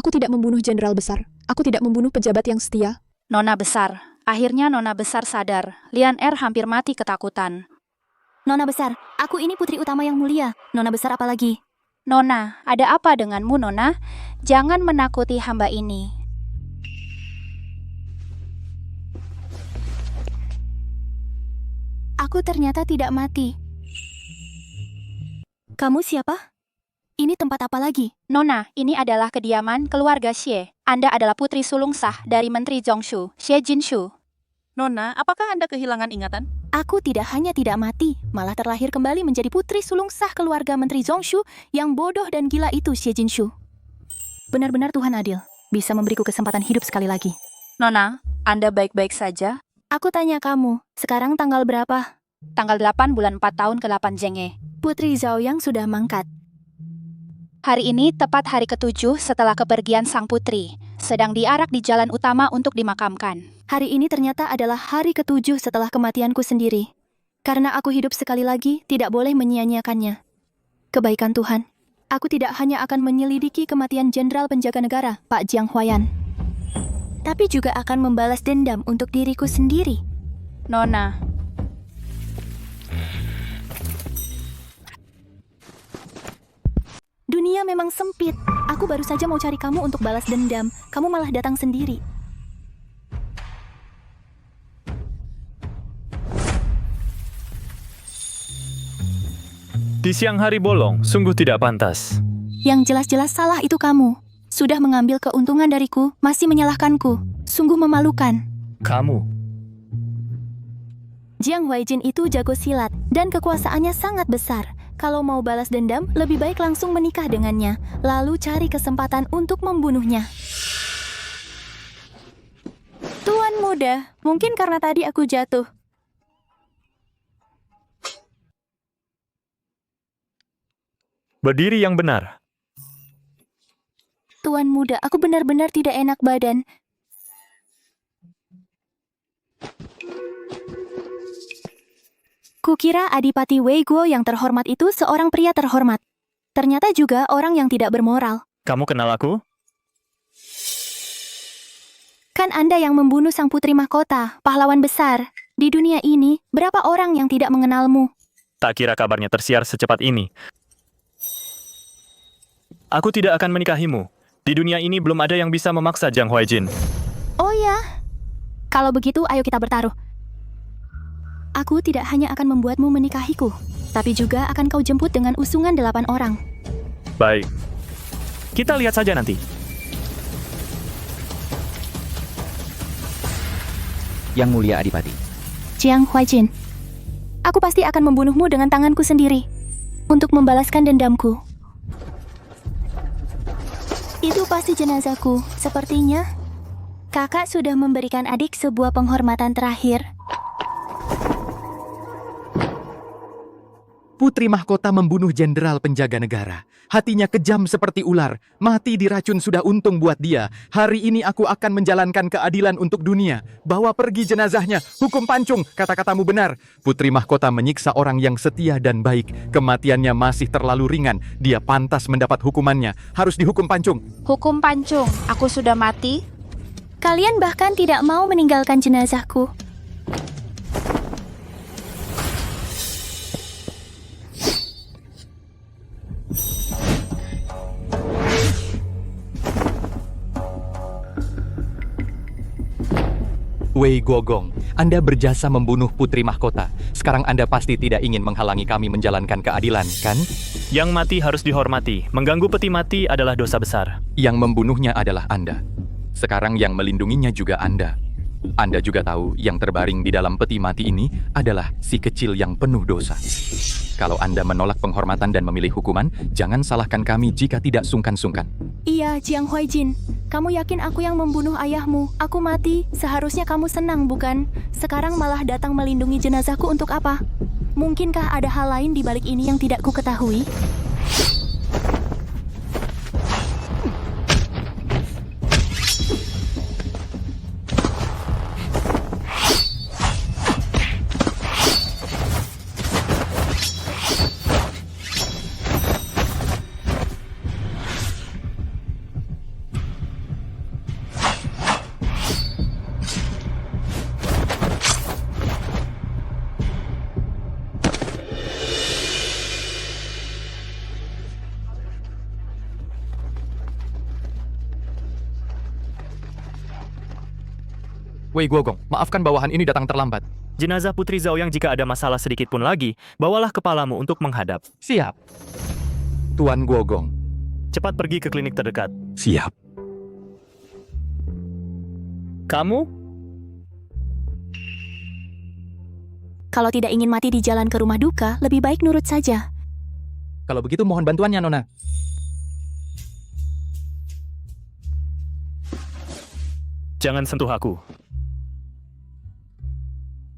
Aku tidak membunuh jenderal besar. Aku tidak membunuh pejabat yang setia. Nona besar. Akhirnya Nona besar sadar. Lian Er hampir mati ketakutan. Nona besar, aku ini putri utama yang mulia. Nona besar apalagi? Nona, ada apa denganmu, Nona? Jangan menakuti hamba ini. Aku ternyata tidak mati. Kamu siapa? Ini tempat apa lagi? Nona, ini adalah kediaman keluarga Xie. Anda adalah putri sulung sah dari Menteri Zhongshu, Xie Jinshu. Nona, apakah Anda kehilangan ingatan? Aku tidak hanya tidak mati, malah terlahir kembali menjadi putri sulung sah keluarga Menteri Zhongshu yang bodoh dan gila itu, Xie Jinshu. Benar-benar Tuhan adil, bisa memberiku kesempatan hidup sekali lagi. Nona, Anda baik-baik saja? Aku tanya kamu, sekarang tanggal berapa? Tanggal 8 bulan 4 tahun ke-8 Zhenge. Putri Zhao yang sudah mangkat. Hari ini tepat hari ke-7 setelah kepergian sang putri, sedang diarak di jalan utama untuk dimakamkan. Hari ini ternyata adalah hari ke-7 setelah kematianku sendiri. Karena aku hidup sekali lagi, tidak boleh menyia-nyiakannya. Kebaikan Tuhan, aku tidak hanya akan menyelidiki kematian Jenderal Penjaga Negara, Pak Jiang Huayan, tapi juga akan membalas dendam untuk diriku sendiri. Nona, Dunia memang sempit. Aku baru saja mau cari kamu untuk balas dendam. Kamu malah datang sendiri. Di siang hari bolong, sungguh tidak pantas. Yang jelas-jelas salah itu kamu. Sudah mengambil keuntungan dariku, masih menyalahkanku. Sungguh memalukan. Kamu, Jiang Huaijin itu jago silat, dan kekuasaannya sangat besar. Kalau mau balas dendam, lebih baik langsung menikah dengannya, lalu cari kesempatan untuk membunuhnya. Tuan muda, mungkin karena tadi aku jatuh. berdiri yang benar. Tuan muda, aku benar-benar tidak enak badan. Kukira Adipati Wei Guo yang terhormat itu seorang pria terhormat. Ternyata juga orang yang tidak bermoral. Kamu kenal aku? Kan Anda yang membunuh sang putri mahkota, pahlawan besar. Di dunia ini, berapa orang yang tidak mengenalmu? Tak kira kabarnya tersiar secepat ini. Aku tidak akan menikahimu. Di dunia ini belum ada yang bisa memaksa Jiang Huaijin. Oh ya? Kalau begitu, ayo kita bertaruh. Aku tidak hanya akan membuatmu menikahiku, tapi juga akan kau jemput dengan usungan 8 orang. Baik. Kita lihat saja nanti. Yang mulia Adipati. Jiang Huaijin, aku pasti akan membunuhmu dengan tanganku sendiri untuk membalaskan dendamku. Itu pasti jenazahku. Sepertinya kakak sudah memberikan adik sebuah penghormatan terakhir. Putri mahkota membunuh jenderal penjaga negara. Hatinya kejam seperti ular. Mati diracun sudah untung buat dia. Hari ini aku akan menjalankan keadilan untuk dunia. Bawa pergi jenazahnya. Hukum pancung, kata-katamu benar. Putri mahkota menyiksa orang yang setia dan baik. Kematiannya masih terlalu ringan. Dia pantas mendapat hukumannya. Harus dihukum pancung. hukum pancung, aku sudah mati. Kalian bahkan tidak mau meninggalkan jenazahku. Wei Guogong, Anda berjasa membunuh putri mahkota. Sekarang Anda pasti tidak ingin menghalangi kami menjalankan keadilan, kan? Yang mati harus dihormati. Mengganggu peti mati adalah dosa besar. Yang membunuhnya adalah Anda. Sekarang yang melindunginya juga Anda. Anda juga tahu yang terbaring di dalam peti mati ini adalah si kecil yang penuh dosa. Kalau Anda menolak penghormatan dan memilih hukuman, jangan salahkan kami jika tidak sungkan-sungkan. Iya, Jiang Huaijin. Kamu yakin aku yang membunuh ayahmu? Aku mati. Seharusnya kamu senang, bukan? Sekarang malah datang melindungi jenazahku untuk apa? Mungkinkah ada hal lain di balik ini yang tidak ku ketahui? Wei Guogong, maafkan bawahan ini datang terlambat. Jenazah Putri Zhaoyang jika ada masalah sedikit pun lagi, bawalah kepalamu untuk menghadap. Siap. Tuan Guogong. Cepat pergi ke klinik terdekat. Siap. Kamu? Kalau tidak ingin mati di jalan ke rumah duka, lebih baik nurut saja. Kalau begitu mohon bantuannya, Nona. Jangan sentuh aku.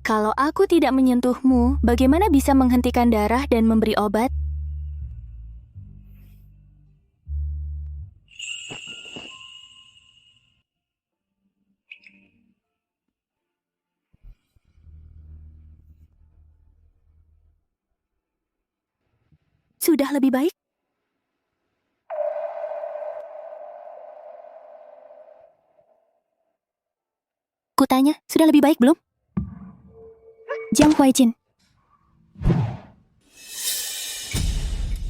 Kalau aku tidak menyentuhmu, bagaimana bisa menghentikan darah dan memberi obat? Sudah lebih baik? Kutanya, sudah lebih baik belum? Jiang Huaijin.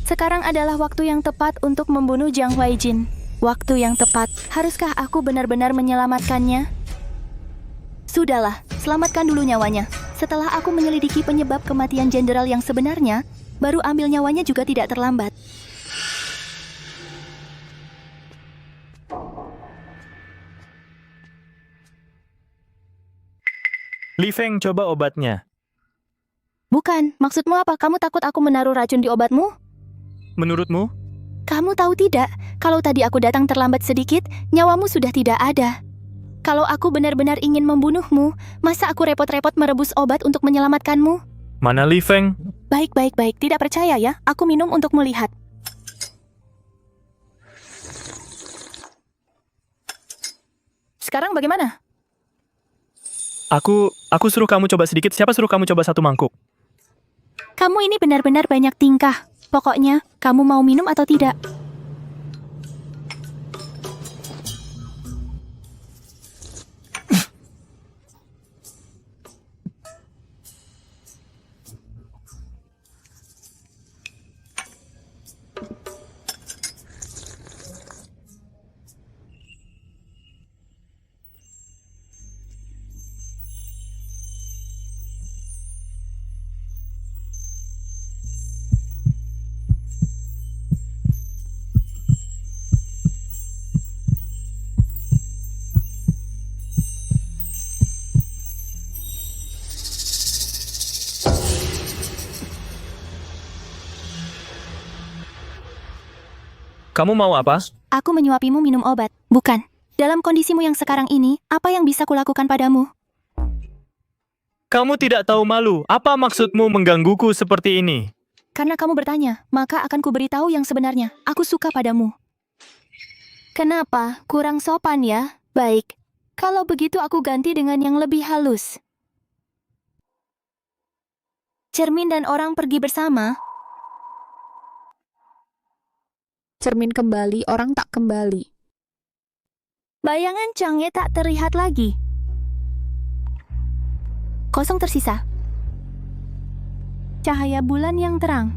Sekarang adalah waktu yang tepat untuk membunuh Jiang Huaijin. Waktu yang tepat. Haruskah aku benar-benar menyelamatkannya? Sudahlah, selamatkan dulu nyawanya. Setelah aku menyelidiki penyebab kematian jenderal yang sebenarnya, baru ambil nyawanya juga tidak terlambat. Li Feng, coba obatnya. Bukan, maksudmu apa? Kamu takut aku menaruh racun di obatmu? Menurutmu? Kamu tahu tidak, kalau tadi aku datang terlambat sedikit, nyawamu sudah tidak ada. Kalau aku benar-benar ingin membunuhmu, masa aku repot-repot merebus obat untuk menyelamatkanmu? Mana Li Feng? Baik, tidak percaya ya, aku minum untuk melihat. Sekarang bagaimana? Aku suruh kamu coba sedikit. Siapa suruh kamu coba 1 mangkuk? Kamu ini benar-benar banyak tingkah. Pokoknya, kamu mau minum atau tidak? Kamu mau apa? Aku menyuapimu minum obat. Bukan. Dalam kondisimu yang sekarang ini, apa yang bisa kulakukan padamu? Kamu tidak tahu malu. Apa maksudmu menggangguku seperti ini? Karena kamu bertanya, maka akan kuberitahu yang sebenarnya. Aku suka padamu. Kenapa? Kurang sopan ya? Baik. Kalau begitu aku ganti dengan yang lebih halus. Cermin dan orang pergi bersama. Cermin kembali, orang tak kembali. Bayangan Chang'e tak terlihat lagi. Kosong tersisa. Cahaya bulan yang terang.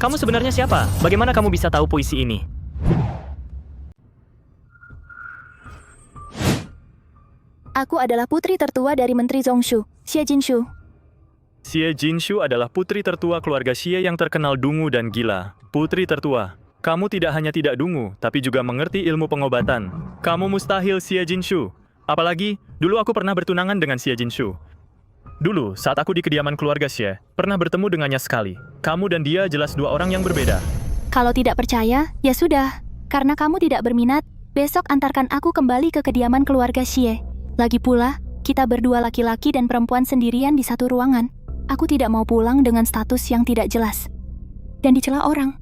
Kamu sebenarnya siapa? Bagaimana kamu bisa tahu puisi ini? Aku adalah putri tertua dari Menteri Zongshu, Xie Jinshu. Xie Jinshu adalah putri tertua keluarga Xie yang terkenal dungu dan gila. Putri tertua, kamu tidak hanya tidak dungu, tapi juga mengerti ilmu pengobatan. Kamu mustahil Xie Jinshu. Apalagi, dulu aku pernah bertunangan dengan Xie Jinshu. Dulu, saat aku di kediaman keluarga Xie, pernah bertemu dengannya sekali. Kamu dan dia jelas 2 orang yang berbeda. Kalau tidak percaya, ya sudah. Karena kamu tidak berminat, besok antarkan aku kembali ke kediaman keluarga Xie. Lagi pula, kita berdua laki-laki dan perempuan sendirian di satu ruangan. Aku tidak mau pulang dengan status yang tidak jelas dan dicela orang.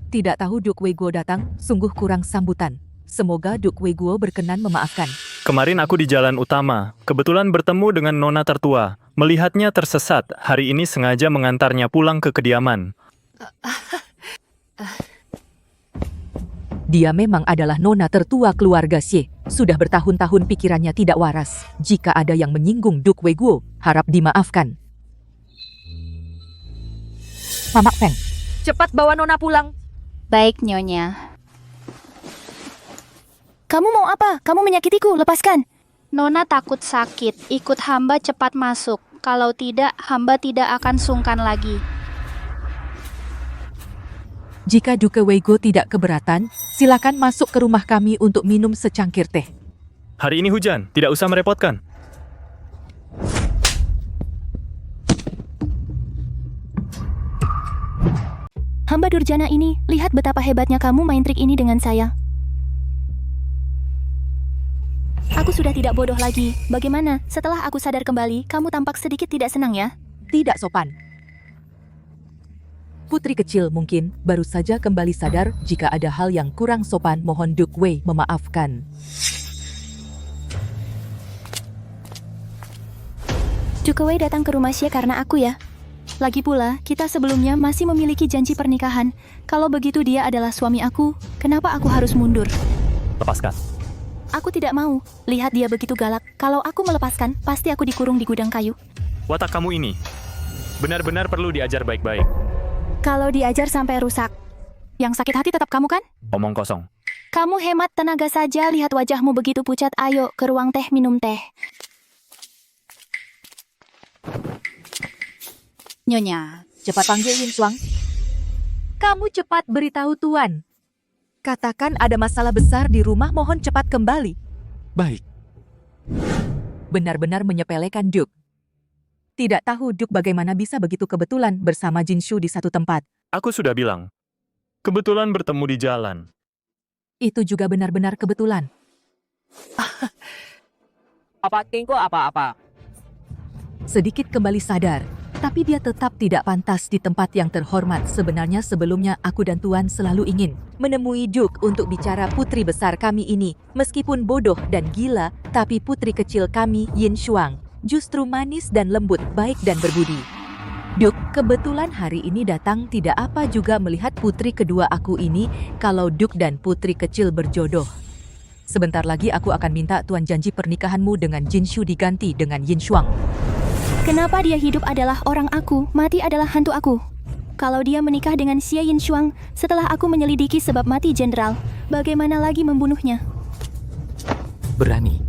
Tidak tahu Duk Weiguo datang, sungguh kurang sambutan. Semoga Duk Weiguo berkenan memaafkan. Kemarin aku di jalan utama, kebetulan bertemu dengan nona tertua. Melihatnya tersesat, hari ini sengaja mengantarnya pulang ke kediaman. Dia memang adalah nona tertua keluarga Xie. Sudah bertahun-tahun pikirannya tidak waras. Jika ada yang menyinggung Duk Weiguo, harap dimaafkan. Mamak Feng, cepat bawa nona pulang. Baik, Nyonya. Kamu mau apa? Kamu menyakitiku, lepaskan. Nona takut sakit, ikut hamba cepat masuk. Kalau tidak, hamba tidak akan sungkan lagi. Jika Duke Weiguo tidak keberatan, silakan masuk ke rumah kami untuk minum secangkir teh. Hari ini hujan, tidak usah merepotkan. Hamba durjana ini, lihat betapa hebatnya kamu main trik ini dengan saya. Aku sudah tidak bodoh lagi. Bagaimana? Setelah aku sadar kembali, kamu tampak sedikit tidak senang ya? Tidak sopan. Putri kecil mungkin baru saja kembali sadar. Jika ada hal yang kurang sopan, mohon Duke Wei memaafkan. Duke Wei datang ke rumah Xie karena aku ya. Lagi pula, kita sebelumnya masih memiliki janji pernikahan. Kalau begitu dia adalah suami aku, kenapa aku harus mundur? Lepaskan. Aku tidak mau. Lihat dia begitu galak. Kalau aku melepaskan, pasti aku dikurung di gudang kayu. Watak kamu ini benar-benar perlu diajar baik-baik. Kalau diajar sampai rusak. Yang sakit hati tetap kamu kan? Omong kosong. Kamu hemat tenaga saja, lihat wajahmu begitu pucat. Ayo, ke ruang teh minum teh. Nyonya, Cepat panggil Yin Xuang. Kamu cepat beritahu Tuan. Katakan ada masalah besar di rumah, mohon cepat kembali. Baik, Benar-benar menyepelekan Duke. Tidak tahu Duke bagaimana bisa begitu kebetulan bersama Jinshu di satu tempat. Aku sudah bilang. Kebetulan bertemu di jalan. Itu juga benar-benar kebetulan. Apa? Sedikit kembali sadar, tapi dia tetap tidak pantas di tempat yang terhormat. Sebenarnya sebelumnya aku dan Tuan selalu ingin menemui Duke untuk bicara putri besar kami ini. Meskipun bodoh dan gila, tapi putri kecil kami, Yin Xuang, justru manis dan lembut, baik dan berbudi. Duke, kebetulan hari ini datang tidak apa juga melihat putri kedua aku ini. Kalau Duke dan putri kecil berjodoh, sebentar lagi aku akan minta Tuan janji pernikahanmu dengan Jinshu diganti dengan Yin Xuang. Kenapa dia hidup adalah orang aku, mati adalah hantu aku? Kalau dia menikah dengan Xie Yin Xuang, setelah aku menyelidiki sebab mati jenderal, bagaimana lagi membunuhnya? berani.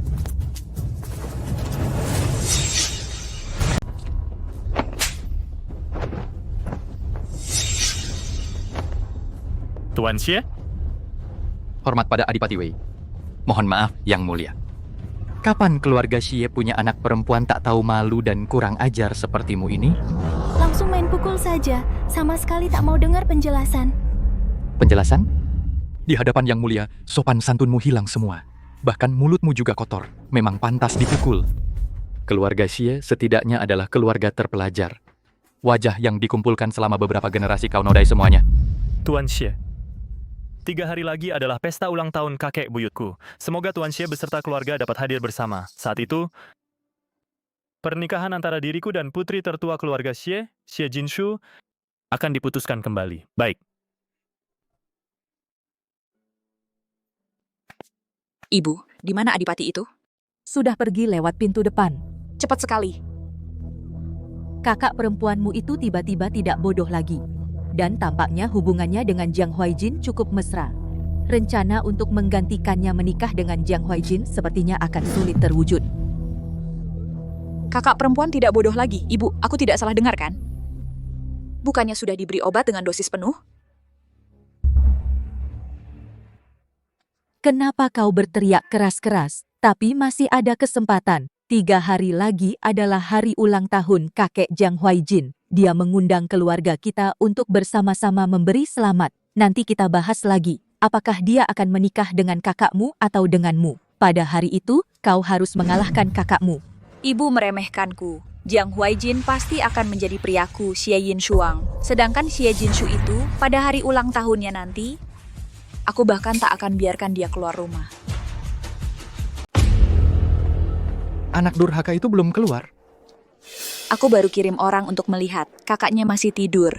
Tuan Xie? Hormat pada Adipati Wei. Mohon maaf, Yang Mulia. Kapan keluarga Xie punya anak perempuan tak tahu malu dan kurang ajar sepertimu ini? Langsung main pukul saja, sama sekali tak mau dengar penjelasan. Penjelasan? Di hadapan Yang Mulia, sopan santunmu hilang semua. Bahkan mulutmu juga kotor. Memang pantas dipukul. Keluarga Xie setidaknya adalah keluarga terpelajar. Wajah yang dikumpulkan selama beberapa generasi kau nodai semuanya. Tuan Xie. 3 hari lagi adalah pesta ulang tahun kakek buyutku. Semoga Tuan Xie beserta keluarga dapat hadir bersama. Saat itu, pernikahan antara diriku dan putri tertua keluarga Xie, Xie Jinshu, akan diputuskan kembali. Baik. Ibu, di mana adipati itu? Sudah pergi lewat pintu depan. Cepat sekali. Kakak perempuanmu itu tiba-tiba tidak bodoh lagi. Dan tampaknya hubungannya dengan Jiang Huaijin cukup mesra. Rencana untuk menggantikannya menikah dengan Jiang Huaijin sepertinya akan sulit terwujud. Kakak perempuan tidak bodoh lagi. Ibu, aku tidak salah dengar kan? Bukannya sudah diberi obat dengan dosis penuh? Kenapa kau berteriak keras-keras? Tapi masih ada kesempatan. 3 hari lagi adalah hari ulang tahun kakek Jiang Huaijin. Dia mengundang keluarga kita untuk bersama-sama memberi selamat. Nanti kita bahas lagi, apakah dia akan menikah dengan kakakmu atau denganmu. Pada hari itu, kau harus mengalahkan kakakmu. Ibu meremehkanku. Jiang Huaijin pasti akan menjadi priaku, Xie Yin Xuang. Sedangkan Xie Jinshu itu, pada hari ulang tahunnya nanti, aku bahkan tak akan biarkan dia keluar rumah. Anak durhaka itu belum keluar. Aku baru kirim orang untuk melihat. Kakaknya masih tidur.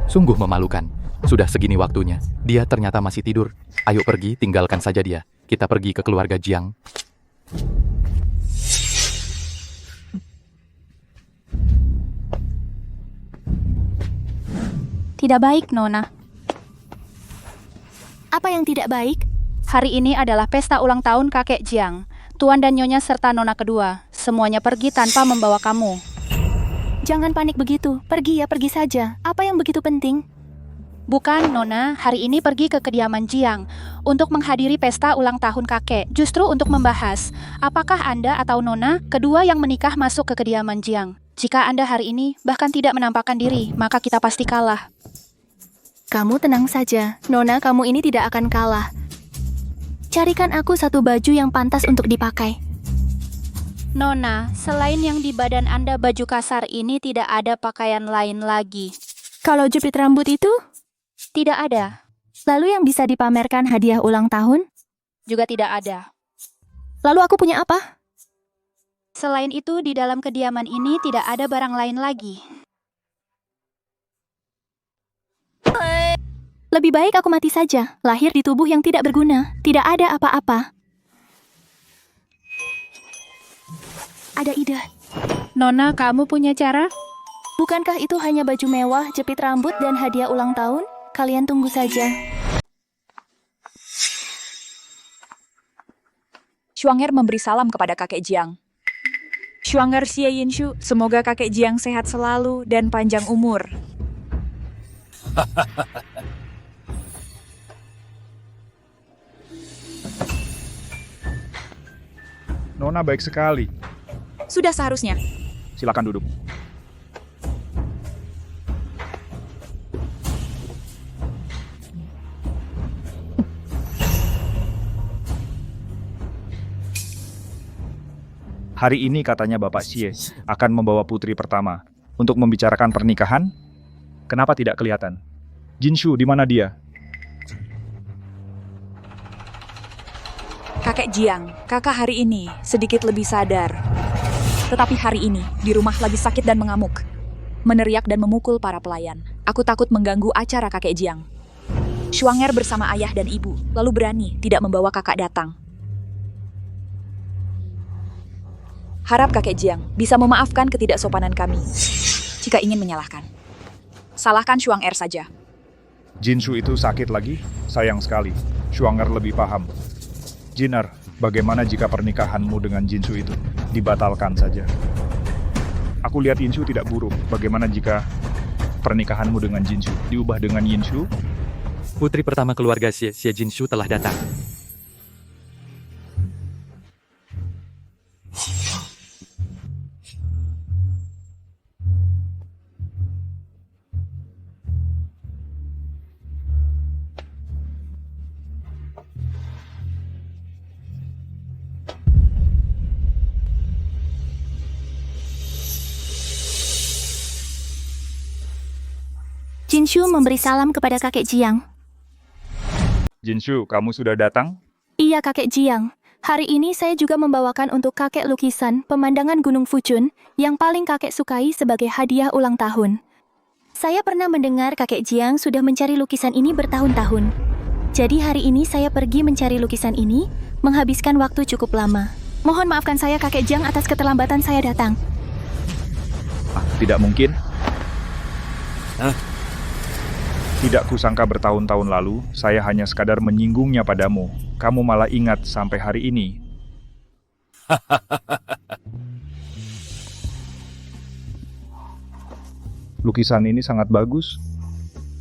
Sungguh memalukan. Sudah segini waktunya. Dia ternyata masih tidur. Ayo pergi, tinggalkan saja dia. Kita pergi ke keluarga Jiang. Tidak baik, Nona. Apa yang tidak baik? Hari ini adalah pesta ulang tahun kakek Jiang. Tuan dan Nyonya serta Nona kedua. Semuanya pergi tanpa membawa kamu. Jangan panik begitu. Pergi ya, pergi saja. Apa yang begitu penting? Bukan, Nona. Hari ini pergi ke kediaman Jiang untuk menghadiri pesta ulang tahun kakek. Justru untuk membahas, apakah Anda atau Nona kedua yang menikah masuk ke kediaman Jiang. Jika Anda hari ini bahkan tidak menampakkan diri, maka kita pasti kalah. Kamu tenang saja. Nona, kamu ini tidak akan kalah. Carikan aku satu baju yang pantas untuk dipakai. Nona, selain yang di badan Anda baju kasar ini tidak ada pakaian lain lagi. Kalau jepit rambut itu, Tidak ada. lalu yang bisa dipamerkan hadiah ulang tahun? Juga tidak ada. Lalu aku punya apa? Selain itu, di dalam kediaman ini tidak ada barang lain lagi. Lebih baik aku mati saja. Lahir di tubuh yang tidak berguna. Tidak ada apa-apa. Ada ide. Nona, kamu punya cara? Bukankah itu hanya baju mewah, jepit rambut, dan hadiah ulang tahun? Kalian tunggu saja. Shuanger memberi salam kepada kakek Jiang. Shuanger Xie Yinshu, semoga kakek Jiang sehat selalu dan panjang umur. Nona baik sekali. Sudah seharusnya. Silakan duduk. Hari ini katanya Bapak Xie akan membawa putri pertama untuk membicarakan pernikahan. Kenapa tidak kelihatan? Jinshu, di mana dia? Kakek Jiang, kakak hari ini sedikit lebih sadar. Tetapi hari ini, di rumah lagi sakit dan mengamuk. Meneriak dan memukul para pelayan. Aku takut mengganggu acara kakek Jiang. Shuanger bersama ayah dan ibu, lalu berani tidak membawa kakak datang. Harap kakek Jiang bisa memaafkan ketidaksopanan kami. Jika ingin menyalahkan, salahkan Shuanger saja. Jinshu itu sakit lagi? Sayang sekali. Shuanger lebih paham. Jinar, bagaimana jika pernikahanmu dengan Jinshu itu dibatalkan saja? Aku lihat Yinshu tidak buruk. Bagaimana jika pernikahanmu dengan Jinshu diubah dengan Yinshu? Putri pertama keluarga Xie Jinshu telah datang. Jinshu memberi salam kepada kakek Jiang. Jinshu, kamu sudah datang? Iya, kakek Jiang. Hari ini saya juga membawakan untuk kakek lukisan pemandangan Gunung Fuchun yang paling kakek sukai sebagai hadiah ulang tahun. Saya pernah mendengar kakek Jiang sudah mencari lukisan ini bertahun-tahun. Jadi hari ini saya pergi mencari lukisan ini, menghabiskan waktu cukup lama. Mohon maafkan saya kakek Jiang atas keterlambatan saya datang. Tidak mungkin. Tidak kusangka bertahun-tahun lalu, saya hanya sekadar menyinggungnya padamu. Kamu malah ingat sampai hari ini. Lukisan ini sangat bagus.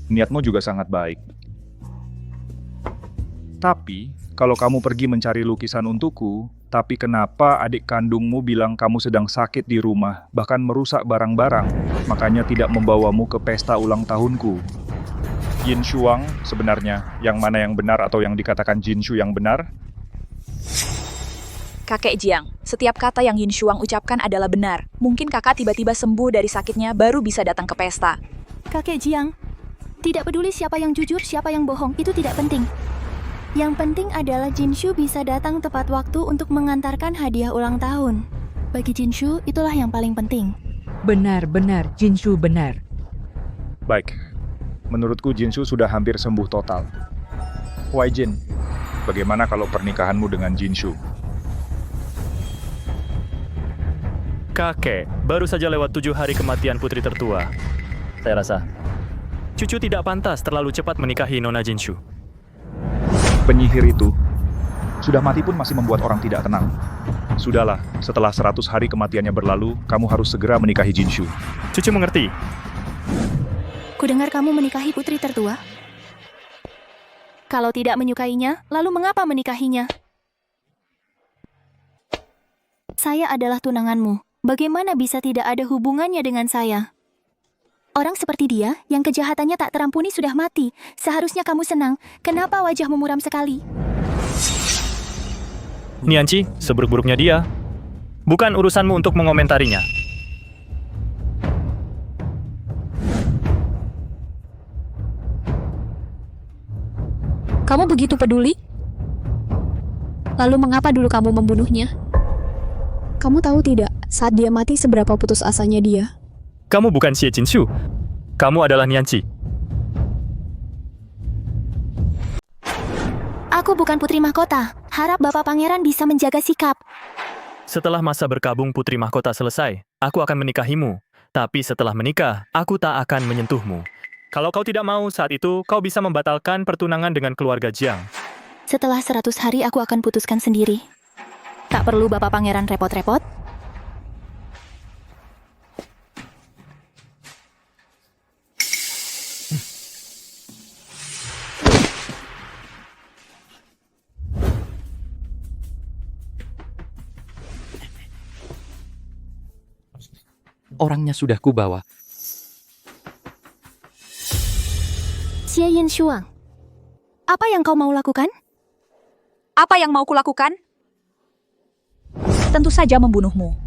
Niatmu juga sangat baik. Tapi, kalau kamu pergi mencari lukisan untukku, tapi kenapa adik kandungmu bilang kamu sedang sakit di rumah, bahkan merusak barang-barang, makanya tidak membawamu ke pesta ulang tahunku? Yin Shuang sebenarnya, yang mana yang benar atau yang dikatakan Jinshu yang benar? Kakek Jiang, setiap kata yang Yin Shuang ucapkan adalah benar. Mungkin kakak tiba-tiba sembuh dari sakitnya baru bisa datang ke pesta. Kakek Jiang, tidak peduli siapa yang jujur, siapa yang bohong, itu tidak penting. Yang penting adalah Jinshu bisa datang tepat waktu untuk mengantarkan hadiah ulang tahun. Bagi Jinshu, itulah yang paling penting. Benar-benar, Jinshu benar. Baik, menurutku Jinshu sudah hampir sembuh total. Huai Jin, bagaimana kalau pernikahanmu dengan Jinshu? Kakek, baru saja lewat 7 hari kematian putri tertua. Saya rasa cucu tidak pantas terlalu cepat menikahi Nona Jinshu. Penyihir itu sudah mati pun masih membuat orang tidak tenang. Sudahlah, setelah 100 hari kematiannya berlalu, kamu harus segera menikahi Jinshu. Cucu mengerti. Kudengar kamu menikahi putri tertua. Kalau tidak menyukainya, lalu mengapa menikahinya? Saya adalah tunanganmu. Bagaimana bisa tidak ada hubungannya dengan saya? Orang seperti dia, yang kejahatannya tak terampuni sudah mati. Seharusnya kamu senang. Kenapa wajahmu muram sekali? Nianci, seburuk-buruknya dia. Bukan urusanmu untuk mengomentarinya. Kamu begitu peduli? Lalu mengapa dulu kamu membunuhnya? Kamu tahu tidak, saat dia mati seberapa putus asanya dia? Kamu bukan Xie Jinshu. Kamu adalah Nianci. Aku bukan putri mahkota. Harap Bapak Pangeran bisa menjaga sikap. Setelah masa berkabung putri mahkota selesai, aku akan menikahimu. Tapi setelah menikah, aku tak akan menyentuhmu. Kalau kau tidak mau saat itu, kau bisa membatalkan pertunangan dengan keluarga Jiang. Setelah 100 hari aku akan putuskan sendiri. Tak perlu Bapak Pangeran repot-repot. Orangnya sudah kubawa. Xie Yin Shuang, apa yang kau mau lakukan? Apa yang mau kulakukan? Tentu saja membunuhmu.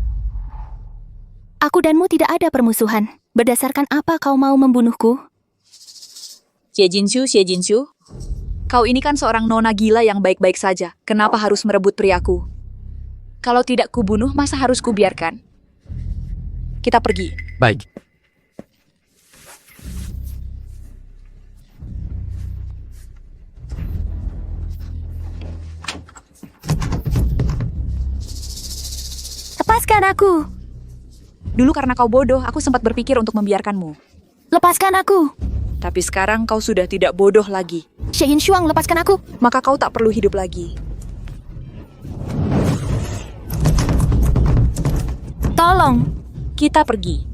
Aku danmu tidak ada permusuhan. Berdasarkan apa kau mau membunuhku? Xie Jinshu. Kau ini kan seorang nona gila yang baik-baik saja. Kenapa harus merebut priaku? Kalau tidak kubunuh, masa harus kubiarkan? Kita pergi. Baik. Lepaskan aku! Dulu karena kau bodoh, aku sempat berpikir untuk membiarkanmu. Lepaskan aku! Tapi sekarang kau sudah tidak bodoh lagi. Xie Yin Shuang, lepaskan aku! Maka kau tak perlu hidup lagi. Tolong! Kita pergi.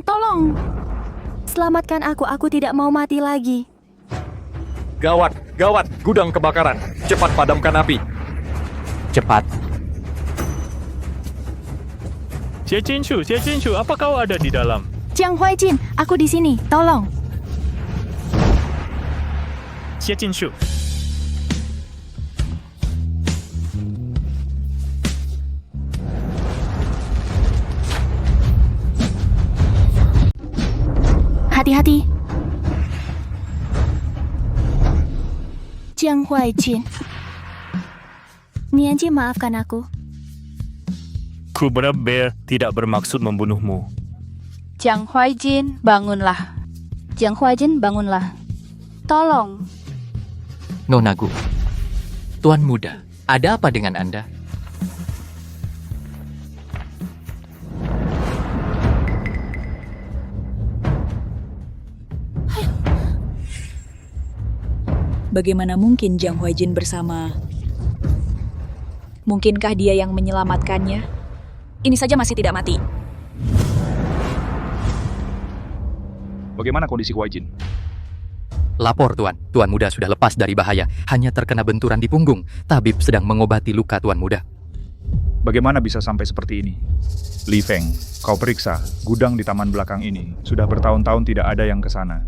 Tolong! Selamatkan aku tidak mau mati lagi. Gawat! Gudang kebakaran. Cepat padamkan api. Cepat. Xie Jinshu, apa kau ada di dalam? Jiang Huaijin, aku di sini. Tolong! Xie Jinshu. Hati-hati. Jiang Huaijin. Nianji, maafkan aku. Ku benar-benar tidak bermaksud membunuhmu. Jiang Huaijin, bangunlah. Jiang Huaijin, bangunlah. Tolong. Nonagu. Tuan muda, ada apa dengan Anda? Bagaimana mungkin Jiang Huaijin bersama? Mungkinkah dia yang menyelamatkannya? Ini saja masih tidak mati. Bagaimana kondisi Huai Jin? Lapor, Tuan. Tuan muda sudah lepas dari bahaya. Hanya terkena benturan di punggung. Tabib sedang mengobati luka Tuan muda. Bagaimana bisa sampai seperti ini? Li Feng, kau periksa, gudang di taman belakang ini. Sudah bertahun-tahun tidak ada yang ke sana.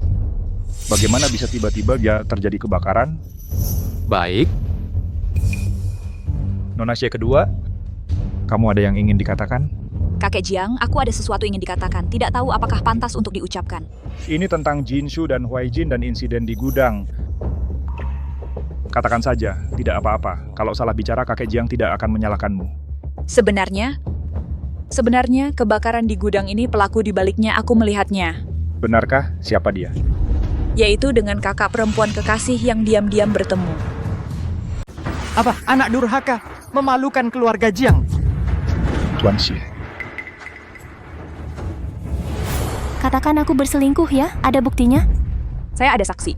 Bagaimana bisa tiba-tiba terjadi kebakaran? Baik. Nona Xie kedua, kamu ada yang ingin dikatakan? Kakek Jiang, aku ada sesuatu ingin dikatakan. Tidak tahu apakah pantas untuk diucapkan. Ini tentang Jinshu dan Huaijin dan insiden di gudang. Katakan saja, tidak apa-apa. Kalau salah bicara, kakek Jiang tidak akan menyalahkanmu. Sebenarnya kebakaran di gudang ini pelaku di baliknya aku melihatnya. Benarkah? Siapa dia? Yaitu dengan kakak perempuan kekasih yang diam-diam bertemu. Apa? Anak durhaka, memalukan keluarga Jiang. Tuan Xie. Katakan aku berselingkuh ya, ada buktinya? Saya ada saksi.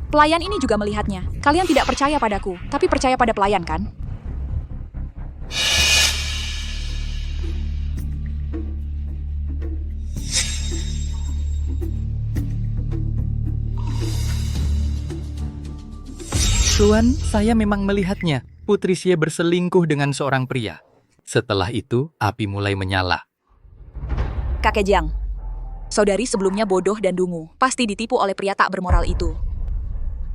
Pelayan ini juga melihatnya. Kalian tidak percaya padaku, tapi percaya pada pelayan kan? Tuan, saya memang melihatnya. Putri Xie berselingkuh dengan seorang pria. Setelah itu, api mulai menyala. Kakek Jiang, saudari sebelumnya bodoh dan dungu, pasti ditipu oleh pria tak bermoral itu.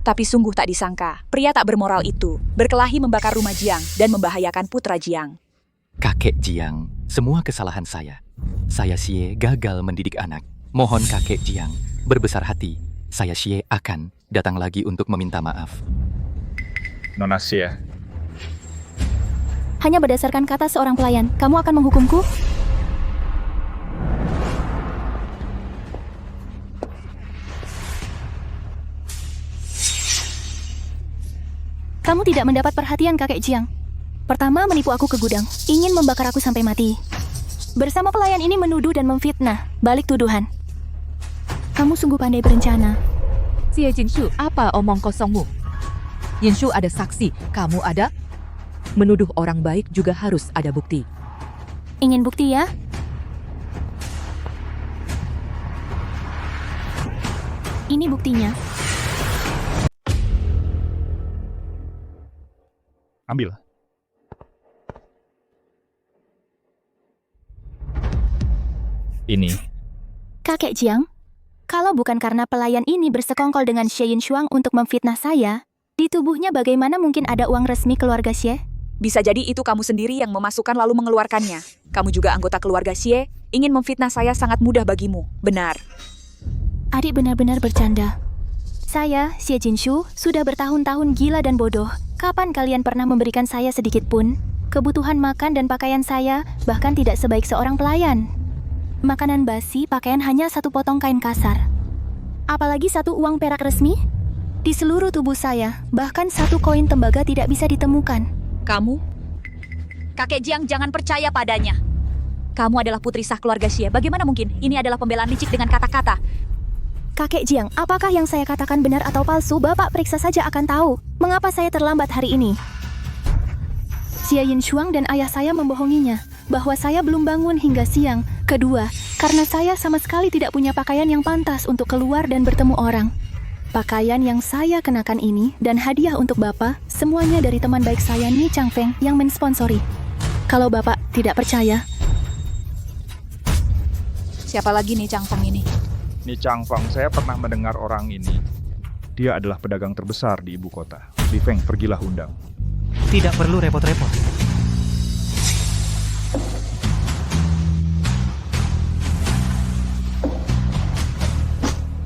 Tapi sungguh tak disangka, pria tak bermoral itu berkelahi membakar rumah Jiang dan membahayakan putra Jiang. Kakek Jiang, semua kesalahan saya. Saya Xie gagal mendidik anak. Mohon kakek Jiang berbesar hati. Saya Xie akan datang lagi untuk meminta maaf. Nona Xie. Hanya berdasarkan kata seorang pelayan, kamu akan menghukumku? Kamu tidak mendapat perhatian kakek Jiang. Pertama menipu aku ke gudang, ingin membakar aku sampai mati. Bersama pelayan ini menuduh dan memfitnah, balik tuduhan. Kamu sungguh pandai berencana. Xie Jinshu, apa omong kosongmu? Jinshu ada saksi, kamu ada? Menuduh orang baik juga harus ada bukti. Ingin bukti ya? Ini buktinya. Ambil. Ini. Kakek Jiang, kalau bukan karena pelayan ini bersekongkol dengan Xie Yinshuang untuk memfitnah saya, di tubuhnya bagaimana mungkin ada uang resmi keluarga Xie? Bisa jadi itu kamu sendiri yang memasukkan lalu mengeluarkannya. Kamu juga anggota keluarga Xie, ingin memfitnah saya sangat mudah bagimu. Benar. Adik benar-benar bercanda. Saya, Xie Jinshu, sudah bertahun-tahun gila dan bodoh. Kapan kalian pernah memberikan saya sedikit pun? Kebutuhan makan dan pakaian saya bahkan tidak sebaik seorang pelayan. Makanan basi, pakaian hanya satu potong kain kasar. Apalagi satu uang perak resmi? Di seluruh tubuh saya, bahkan satu koin tembaga tidak bisa ditemukan. Kamu? Kakek Jiang, jangan percaya padanya. Kamu adalah putri sah keluarga Xie. Bagaimana mungkin? Ini adalah pembelaan licik dengan kata-kata. Kakek Jiang, apakah yang saya katakan benar atau palsu? Bapak periksa saja akan tahu. Mengapa saya terlambat hari ini? Xie Yinshuang dan ayah saya membohonginya bahwa saya belum bangun hingga siang. Kedua, karena saya sama sekali tidak punya pakaian yang pantas untuk keluar dan bertemu orang. Pakaian yang saya kenakan ini dan hadiah untuk Bapak, semuanya dari teman baik saya Ni Changfeng yang mensponsori. Kalau Bapak tidak percaya. Siapa lagi nih Changfeng ini? Ni Changfeng, saya pernah mendengar orang ini. Dia adalah pedagang terbesar di ibu kota. Li Feng, pergilah undang. Tidak perlu repot-repot.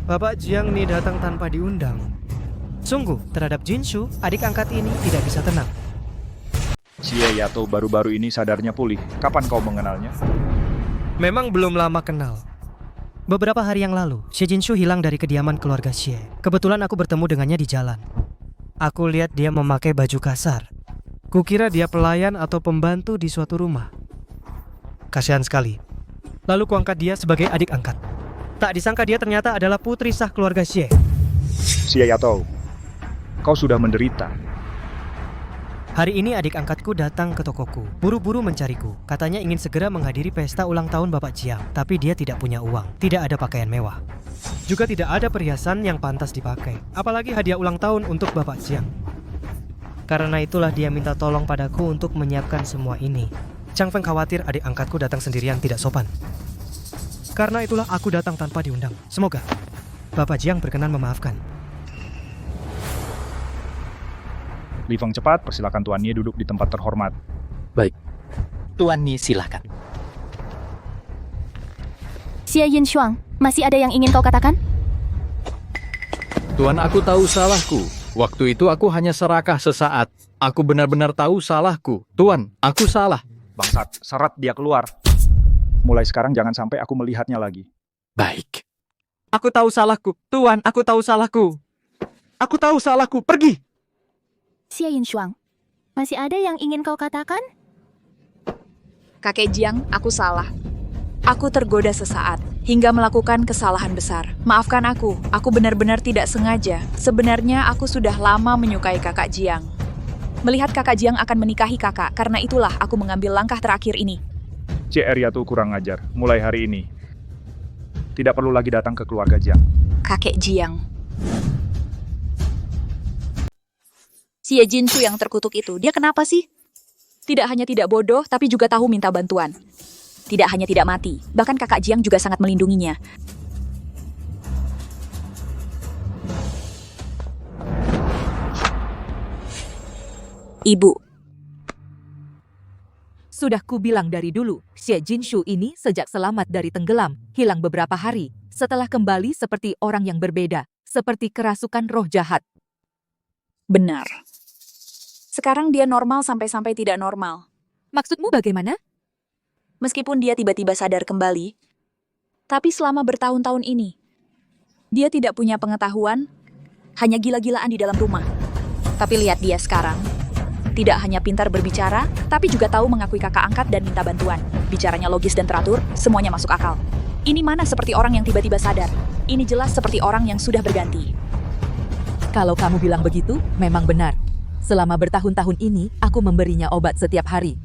Bapak Jiang Ni datang tanpa diundang. Sungguh, terhadap Jinshu, adik angkat ini tidak bisa tenang. Xie Yato baru-baru ini sadarnya pulih. Kapan kau mengenalnya? Memang belum lama kenal. Beberapa hari yang lalu, Xie Jinshu hilang dari kediaman keluarga Xie. Kebetulan aku bertemu dengannya di jalan. Aku lihat dia memakai baju kasar. Kukira dia pelayan atau pembantu di suatu rumah. Kasihan sekali. Lalu kuangkat dia sebagai adik angkat. Tak disangka dia ternyata adalah putri sah keluarga Xie. Xie Yato, kau sudah menderita. Hari ini adik angkatku datang ke tokoku, buru-buru mencariku. Katanya ingin segera menghadiri pesta ulang tahun Bapak Jiang, tapi dia tidak punya uang, tidak ada pakaian mewah. Juga tidak ada perhiasan yang pantas dipakai, apalagi hadiah ulang tahun untuk Bapak Jiang. Karena itulah dia minta tolong padaku untuk menyiapkan semua ini. Chang Feng khawatir adik angkatku datang sendirian tidak sopan. Karena itulah aku datang tanpa diundang. Semoga Bapak Jiang berkenan memaafkan. Li Feng, cepat, persilakan Tuan Ye duduk di tempat terhormat. Baik. Tuan Ni, silakan. Xie Yin Shuang, masih ada yang ingin kau katakan? Tuan, aku tahu salahku. Waktu itu aku hanya serakah sesaat. Aku benar-benar tahu salahku. Tuan, aku salah. Bangsat, seret dia keluar. Mulai sekarang jangan sampai aku melihatnya lagi. Baik. Aku tahu salahku. Tuan, aku tahu salahku. Aku tahu salahku. Pergi! Xie Yin Shuang, masih ada yang ingin kau katakan? Kakek Jiang, aku salah. Aku tergoda sesaat, hingga melakukan kesalahan besar. Maafkan aku benar-benar tidak sengaja. Sebenarnya aku sudah lama menyukai kakak Jiang. Melihat kakak Jiang akan menikahi kakak, karena itulah aku mengambil langkah terakhir ini. CR Yatu kurang ajar. Mulai hari ini, tidak perlu lagi datang ke keluarga Jiang. Kakek Jiang. Xie Jinshu yang terkutuk itu, dia kenapa sih? Tidak hanya tidak bodoh, tapi juga tahu minta bantuan. Tidak hanya tidak mati, bahkan kakak Jiang juga sangat melindunginya. Ibu, Sudah kubilang dari dulu, Xie Jinshu ini sejak selamat dari tenggelam, hilang beberapa hari, setelah kembali seperti orang yang berbeda, seperti kerasukan roh jahat. benar. Sekarang dia normal sampai-sampai tidak normal. Maksudmu bagaimana? Meskipun dia tiba-tiba sadar kembali, tapi selama bertahun-tahun ini, dia tidak punya pengetahuan, hanya gila-gilaan di dalam rumah. Tapi lihat dia sekarang, tidak hanya pintar berbicara, tapi juga tahu mengakui kakak angkat dan minta bantuan. Bicaranya logis dan teratur, semuanya masuk akal. Ini mana seperti orang yang tiba-tiba sadar. Ini jelas seperti orang yang sudah berganti. Kalau kamu bilang begitu, memang benar. Selama bertahun-tahun ini, aku memberinya obat setiap hari.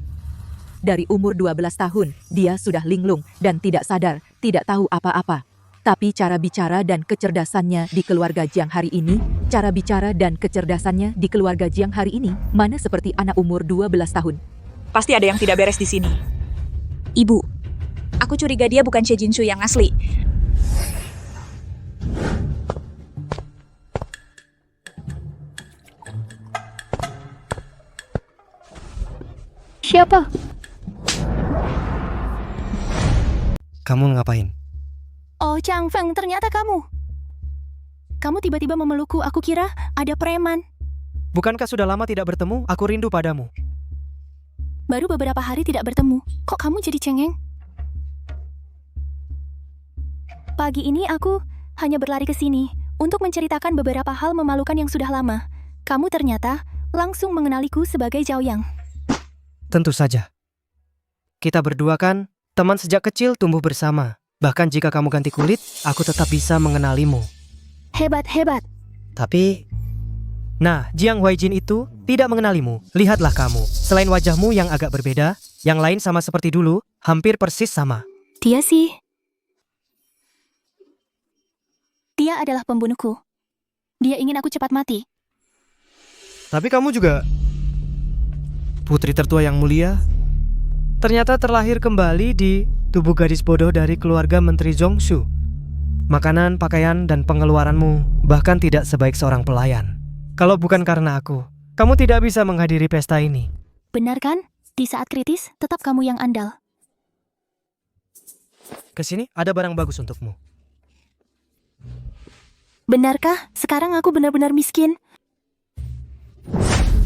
Dari umur 12 tahun, dia sudah linglung dan tidak sadar, tidak tahu apa-apa. Tapi cara bicara dan kecerdasannya di keluarga Jiang hari ini, mana seperti anak umur 12 tahun. Pasti ada yang tidak beres di sini. Ibu, aku curiga dia bukan Xie Jinshu yang asli. Siapa? Kamu ngapain? Oh, Chang Feng, ternyata kamu. Kamu tiba-tiba memelukku, aku kira ada preman. Bukankah sudah lama tidak bertemu? Aku rindu padamu. Baru beberapa hari tidak bertemu. Kok kamu jadi cengeng? Pagi ini aku hanya berlari ke sini untuk menceritakan beberapa hal memalukan yang sudah lama. Kamu ternyata langsung mengenaliku sebagai Zhao Yang. Tentu saja. Kita berdua kan teman sejak kecil tumbuh bersama. Bahkan jika kamu ganti kulit, aku tetap bisa mengenalimu. Hebat. Tapi... Nah, Jiang Huaijin itu tidak mengenalimu. Lihatlah kamu. Selain wajahmu yang agak berbeda, yang lain sama seperti dulu, hampir persis sama. Dia adalah pembunuhku. Dia ingin aku cepat mati. Tapi kamu juga... Putri tertua yang mulia, ternyata terlahir kembali di tubuh gadis bodoh dari keluarga Menteri Zhongshu. Makanan, pakaian, dan pengeluaranmu bahkan tidak sebaik seorang pelayan. Kalau bukan karena aku, kamu tidak bisa menghadiri pesta ini. Benar kan? Di saat kritis, tetap kamu yang andal. Kesini, ada barang bagus untukmu. Benarkah? Sekarang aku benar-benar miskin.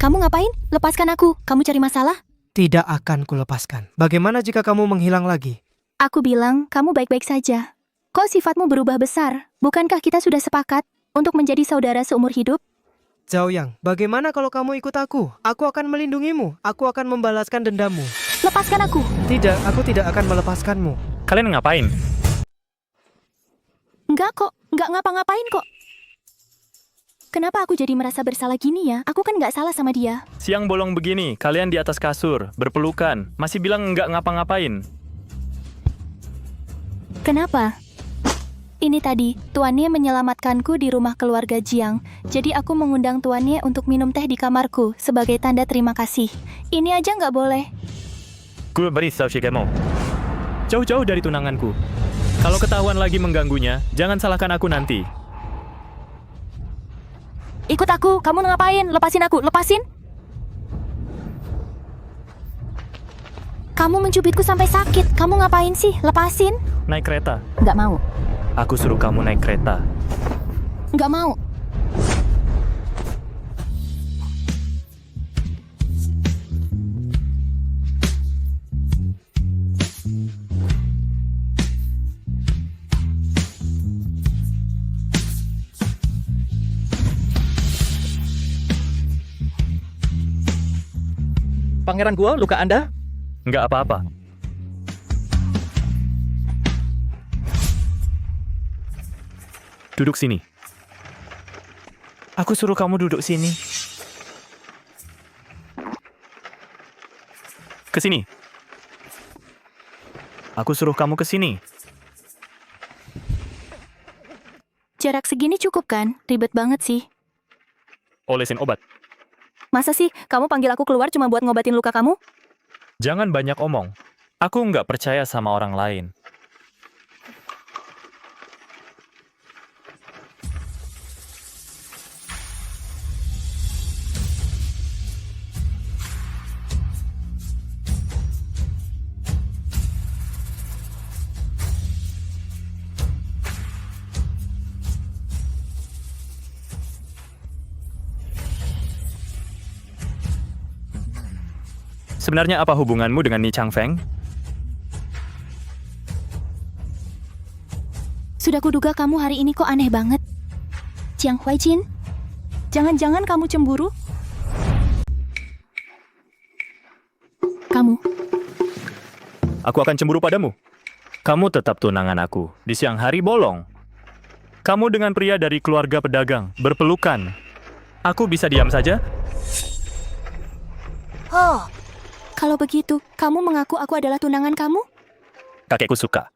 Kamu ngapain? Lepaskan aku. Kamu cari masalah? Tidak akan kulepaskan. Bagaimana jika kamu menghilang lagi? Aku bilang, kamu baik-baik saja. Kok sifatmu berubah besar? Bukankah kita sudah sepakat untuk menjadi saudara seumur hidup? Zhao Yang, bagaimana kalau kamu ikut aku? Aku akan melindungimu. Aku akan membalaskan dendammu. Lepaskan aku. Tidak, aku tidak akan melepaskanmu. Kalian ngapain? Enggak kok. Enggak ngapa-ngapain kok. Kenapa aku jadi merasa bersalah gini ya? Aku kan nggak salah sama dia. Siang bolong begini, kalian di atas kasur, berpelukan, masih bilang nggak ngapa-ngapain. Kenapa? Ini tadi, tuannya menyelamatkanku di rumah keluarga Jiang. Jadi aku mengundang tuannya untuk minum teh di kamarku sebagai tanda terima kasih. Ini aja nggak boleh. Gue beri Shikemo. Jauh-jauh dari tunanganku. Kalau ketahuan lagi mengganggunya, jangan salahkan aku nanti. Ikut aku, kamu ngapain? Lepasin aku, lepasin. Kamu mencubitku sampai sakit. Kamu ngapain sih? Lepasin. Naik kereta. Nggak mau. Aku suruh kamu naik kereta. Nggak mau. Pangeran Guo, luka Anda? Nggak apa-apa. Duduk sini. Aku suruh kamu duduk sini. Ke sini. Aku suruh kamu ke sini. Jarak segini cukup kan? Ribet banget sih. Olesin obat. Masa sih kamu panggil aku keluar cuma buat ngobatin luka kamu? Jangan banyak omong. Aku nggak percaya sama orang lain. Sebenarnya apa hubunganmu dengan Ni Changfeng? Sudah kuduga kamu hari ini kok aneh banget. Jiang Huaijin, jangan-jangan kamu cemburu? Kamu. Aku akan cemburu padamu. Kamu tetap tunangan aku. Di siang hari bolong. Kamu dengan pria dari keluarga pedagang, berpelukan. Aku bisa diam saja? Oh. Kalau begitu, kamu mengaku aku adalah tunangan kamu? Kakekku suka.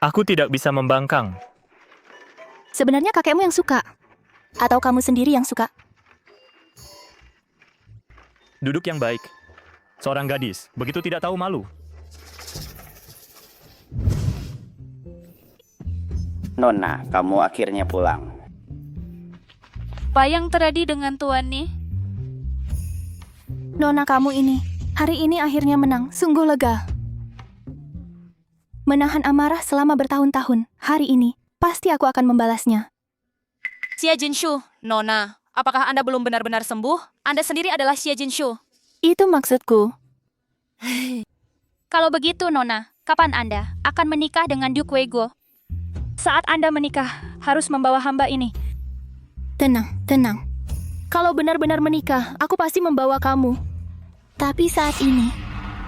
Aku tidak bisa membangkang. Sebenarnya kakekmu yang suka? Atau kamu sendiri yang suka? Duduk yang baik. Seorang gadis, begitu tidak tahu malu. Nona, kamu akhirnya pulang. Apa yang terjadi dengan Tuan nih? Nona kamu ini, hari ini akhirnya menang, sungguh lega. Menahan amarah selama bertahun-tahun, hari ini, pasti aku akan membalasnya. Xie Jinshu, Nona, apakah Anda belum benar-benar sembuh? Anda sendiri adalah Xie Jinshu. Itu maksudku. Kalau begitu, Nona, kapan Anda akan menikah dengan Duke Weigo? Saat Anda menikah, harus membawa hamba ini. Tenang, tenang. Kalau benar-benar menikah, aku pasti membawa kamu. Tapi saat ini,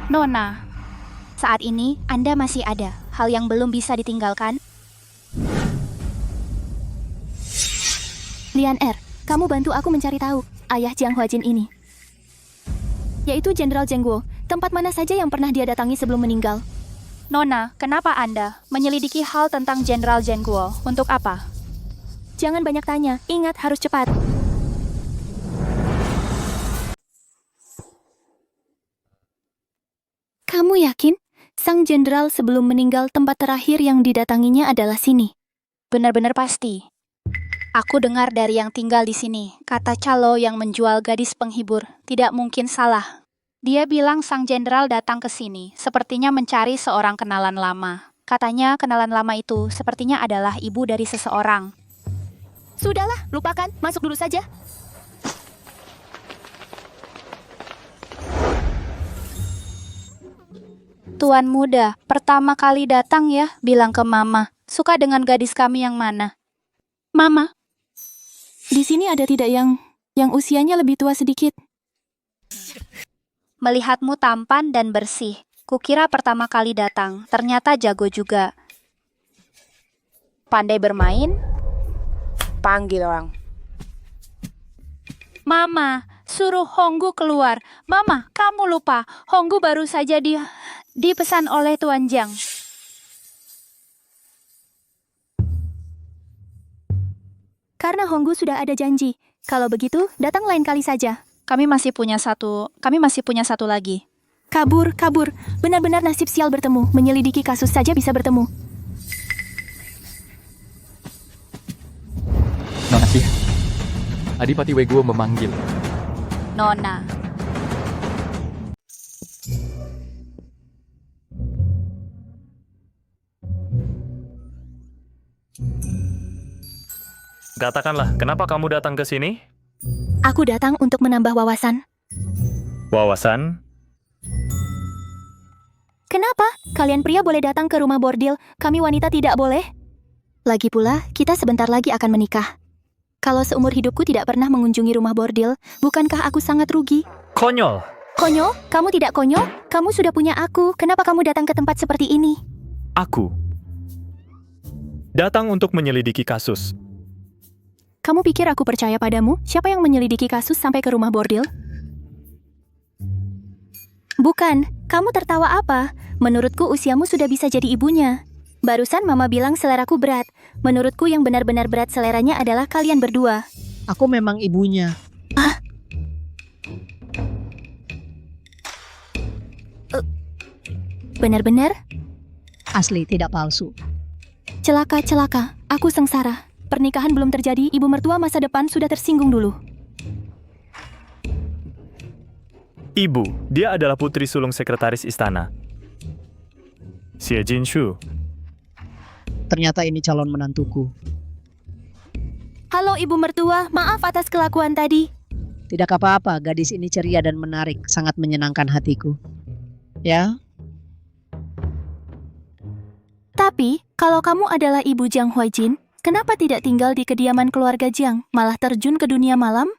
Nona, saat ini Anda masih ada hal yang belum bisa ditinggalkan. Lian Er, kamu bantu aku mencari tahu ayah Jiang Huajin ini. Yaitu Jenderal Zheng Guo, tempat mana saja yang pernah dia datangi sebelum meninggal. Nona, kenapa Anda menyelidiki hal tentang Jenderal Zheng Guo? Untuk apa? Jangan banyak tanya, ingat harus cepat. Kamu yakin? Sang jenderal sebelum meninggal tempat terakhir yang didatanginya adalah sini? Benar-benar pasti. Aku dengar dari yang tinggal di sini, kata calo yang menjual gadis penghibur. Tidak mungkin salah. Dia bilang sang jenderal datang ke sini, sepertinya mencari seorang kenalan lama. Katanya kenalan lama itu sepertinya adalah ibu dari seseorang. Sudahlah, lupakan. Masuk dulu saja. Tuan muda, pertama kali datang ya, bilang ke Mama. Suka dengan gadis kami yang mana? Mama. Di sini ada tidak yang usianya lebih tua sedikit? Melihatmu tampan dan bersih. Kukira pertama kali datang, ternyata jago juga. Pandai bermain? Panggil orang. Mama, suruh Honggu keluar. Mama, kamu lupa. Honggu baru saja dipesan oleh Tuan Jiang. Karena Honggu sudah ada janji. Kalau begitu, datang lain kali saja. Kami masih punya satu lagi. Kabur. Benar-benar nasib sial bertemu. Menyelidiki kasus saja bisa bertemu. Nona Xie, Adipati Weguo memanggil. Nona. Katakanlah, kenapa kamu datang ke sini? Aku datang untuk menambah wawasan. Wawasan? Kenapa? Kalian pria boleh datang ke rumah bordil, kami wanita tidak boleh? Lagi pula, kita sebentar lagi akan menikah. Kalau seumur hidupku tidak pernah mengunjungi rumah bordil, bukankah aku sangat rugi? Konyol! Konyol? Kamu tidak konyol? Kamu sudah punya aku, kenapa kamu datang ke tempat seperti ini? Aku datang untuk menyelidiki kasus. Kamu pikir aku percaya padamu? Siapa yang menyelidiki kasus sampai ke rumah bordil? Bukan, kamu tertawa apa? Menurutku usiamu sudah bisa jadi ibunya. Barusan mama bilang seleraku berat. Menurutku yang benar-benar berat seleranya adalah kalian berdua. Aku memang ibunya. Benar-benar? Asli, tidak palsu. Celaka, aku sengsara. Pernikahan belum terjadi, ibu mertua masa depan sudah tersinggung dulu. Ibu, dia adalah putri sulung sekretaris istana. Xie Jinshu. Ternyata ini calon menantuku. Halo ibu mertua, maaf atas kelakuan tadi. Tidak apa-apa, gadis ini ceria dan menarik, sangat menyenangkan hatiku. Ya? Tapi, kalau kamu adalah ibu Jiang Huaijin, kenapa tidak tinggal di kediaman keluarga Jiang, malah terjun ke dunia malam?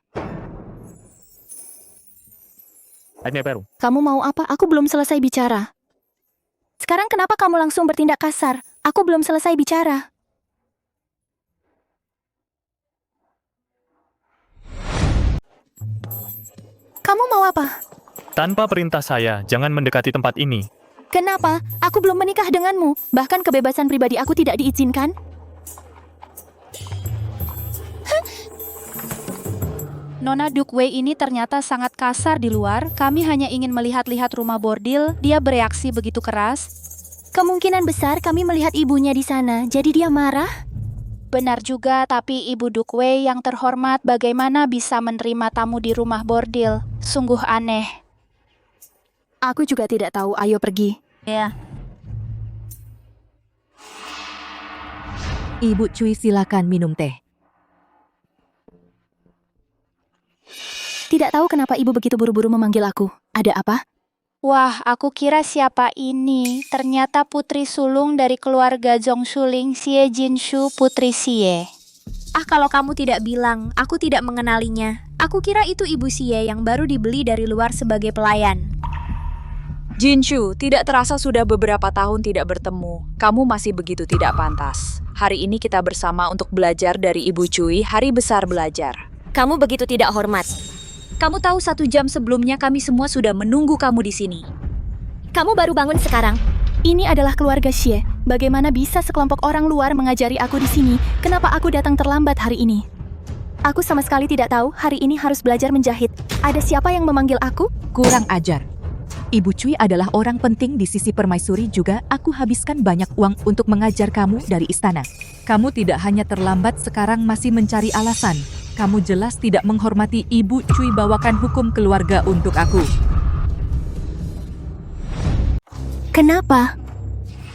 Kamu mau apa? Aku belum selesai bicara. Sekarang kenapa kamu langsung bertindak kasar? Aku belum selesai bicara. Kamu mau apa? Tanpa perintah saya, jangan mendekati tempat ini. Kenapa? Aku belum menikah denganmu. Bahkan kebebasan pribadi aku tidak diizinkan. Nona Dukwei ini ternyata sangat kasar di luar. Kami hanya ingin melihat-lihat rumah bordil. Dia bereaksi begitu keras. Kemungkinan besar kami melihat ibunya di sana, jadi dia marah. Benar juga, tapi Ibu Dukwei yang terhormat bagaimana bisa menerima tamu di rumah bordil? Sungguh aneh. Aku juga tidak tahu, ayo pergi. Ya. Ibu Cui, silakan minum teh. Tidak tahu kenapa ibu begitu buru-buru memanggil aku. Ada apa? Wah, aku kira siapa ini? Ternyata putri sulung dari keluarga Zongshuling, Xie Jinshu, putri Xie. Ah, kalau kamu tidak bilang, aku tidak mengenalinya. Aku kira itu ibu Xie yang baru dibeli dari luar sebagai pelayan. Jinshu, tidak terasa sudah beberapa tahun tidak bertemu. Kamu masih begitu tidak pantas. Hari ini kita bersama untuk belajar dari Ibu Cui, hari besar belajar. Kamu begitu tidak hormat. Kamu tahu 1 jam sebelumnya kami semua sudah menunggu kamu di sini. Kamu baru bangun sekarang. Ini adalah keluarga Xie. Bagaimana bisa sekelompok orang luar mengajari aku di sini? Kenapa aku datang terlambat hari ini? Aku sama sekali tidak tahu hari ini harus belajar menjahit. Ada siapa yang memanggil aku? Kurang ajar. Ibu Cui adalah orang penting di sisi permaisuri juga. Aku habiskan banyak uang untuk mengajar kamu dari istana. Kamu tidak hanya terlambat sekarang masih mencari alasan. Kamu jelas tidak menghormati Ibu Cui, bawakan hukum keluarga untuk aku. Kenapa?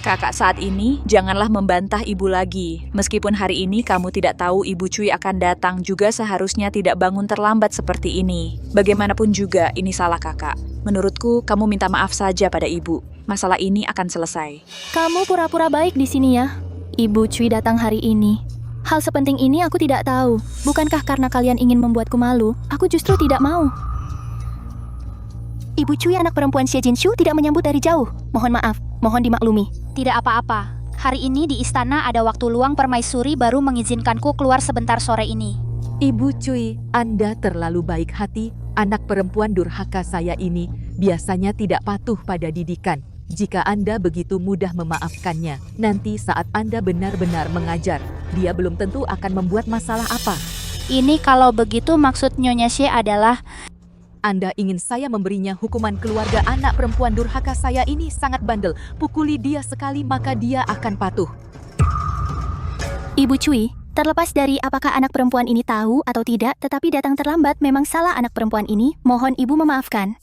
Kakak saat ini, janganlah membantah ibu lagi. Meskipun hari ini kamu tidak tahu Ibu Cui akan datang, juga seharusnya tidak bangun terlambat seperti ini. Bagaimanapun juga, ini salah kakak. Menurutku, kamu minta maaf saja pada ibu. Masalah ini akan selesai. Kamu pura-pura baik di sini ya. Ibu Cui datang hari ini. Hal sepenting ini aku tidak tahu. Bukankah karena kalian ingin membuatku malu? Aku justru tidak mau. Ibu Cui, anak perempuan Xie Jinshu, tidak menyambut dari jauh. Mohon maaf, mohon dimaklumi. Tidak apa-apa. Hari ini di istana ada waktu luang, permaisuri baru mengizinkanku keluar sebentar sore ini. Ibu Cui, Anda terlalu baik hati. Anak perempuan durhaka saya ini biasanya tidak patuh pada didikan. Jika Anda begitu mudah memaafkannya, nanti saat Anda benar-benar mengajar, dia belum tentu akan membuat masalah apa. Ini kalau begitu maksud Nyonya Xie adalah Anda ingin saya memberinya hukuman keluarga. Anak perempuan durhaka saya ini sangat bandel. Pukuli dia sekali maka dia akan patuh. Ibu Cui, terlepas dari apakah anak perempuan ini tahu atau tidak, tetapi datang terlambat memang salah anak perempuan ini, mohon ibu memaafkan.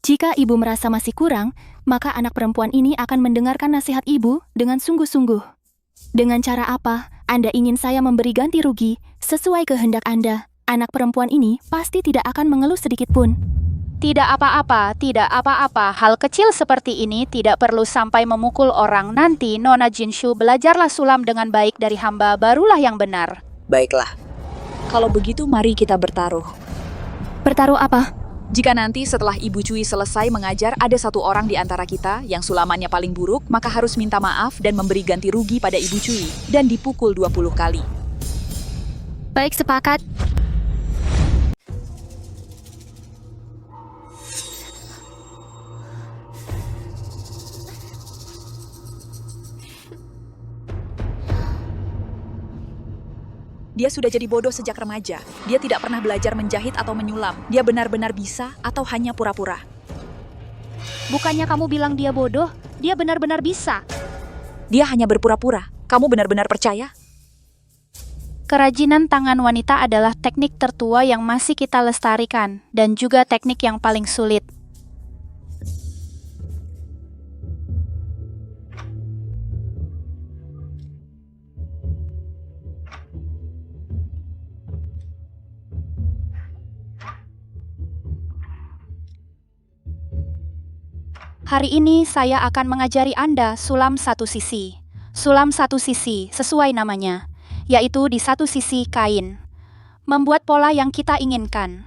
Jika ibu merasa masih kurang, maka anak perempuan ini akan mendengarkan nasihat ibu dengan sungguh-sungguh. Dengan cara apa Anda ingin saya memberi ganti rugi sesuai kehendak Anda? Anak perempuan ini pasti tidak akan mengeluh sedikit pun. Tidak apa-apa, tidak apa-apa. Hal kecil seperti ini tidak perlu sampai memukul orang. Nanti Nona Jinshu belajarlah sulam dengan baik dari hamba, barulah yang benar. Baiklah. Kalau begitu mari kita bertaruh. Bertaruh apa? Jika nanti setelah Ibu Cui selesai mengajar ada satu orang di antara kita yang sulamannya paling buruk, maka harus minta maaf dan memberi ganti rugi pada Ibu Cui dan dipukul 20 kali. Baik, sepakat. Dia sudah jadi bodoh sejak remaja. Dia tidak pernah belajar menjahit atau menyulam. Dia benar-benar bisa atau hanya pura-pura. Bukannya kamu bilang dia bodoh, dia benar-benar bisa. Dia hanya berpura-pura. Kamu benar-benar percaya? Kerajinan tangan wanita adalah teknik tertua yang masih kita lestarikan, dan juga teknik yang paling sulit. Hari ini saya akan mengajari Anda sulam satu sisi. Sulam satu sisi sesuai namanya, yaitu di satu sisi kain. Membuat pola yang kita inginkan.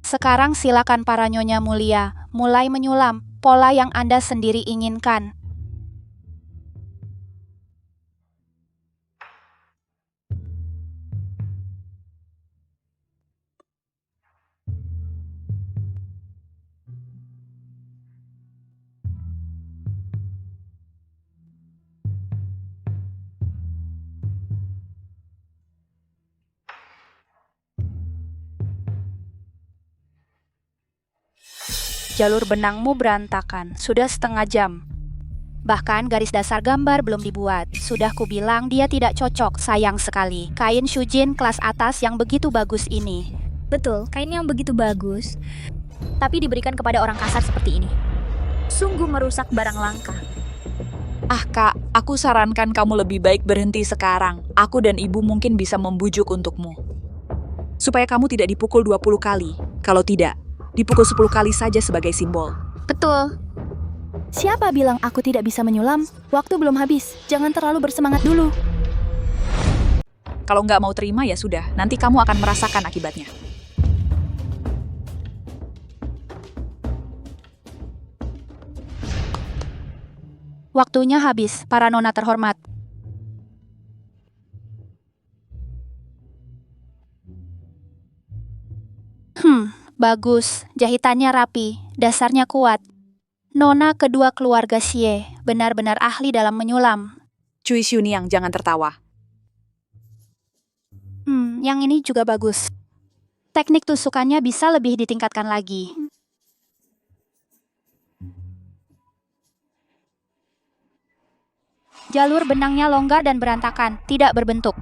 Sekarang silakan para nyonya mulia, mulai menyulam pola yang Anda sendiri inginkan. Jalur benangmu berantakan, sudah setengah jam. Bahkan garis dasar gambar belum dibuat. Sudah kubilang dia tidak cocok, sayang sekali. Kain Shujin kelas atas yang begitu bagus ini. Betul, kain yang begitu bagus. Tapi diberikan kepada orang kasar seperti ini. Sungguh merusak barang langka. Ah kak, aku sarankan kamu lebih baik berhenti sekarang. Aku dan ibu mungkin bisa membujuk untukmu. Supaya kamu tidak dipukul 20 kali. Kalau tidak, dipukul 10 kali saja sebagai simbol. Betul. Siapa bilang aku tidak bisa menyulam? Waktu belum habis, jangan terlalu bersemangat dulu. Kalau nggak mau terima ya sudah, nanti kamu akan merasakan akibatnya. Waktunya habis, para nona terhormat. Bagus, jahitannya rapi, dasarnya kuat. Nona kedua keluarga Xie, benar-benar ahli dalam menyulam. Cui Xiuniang, jangan tertawa. Yang ini juga bagus. Teknik tusukannya bisa lebih ditingkatkan lagi. Jalur benangnya longgar dan berantakan, tidak berbentuk.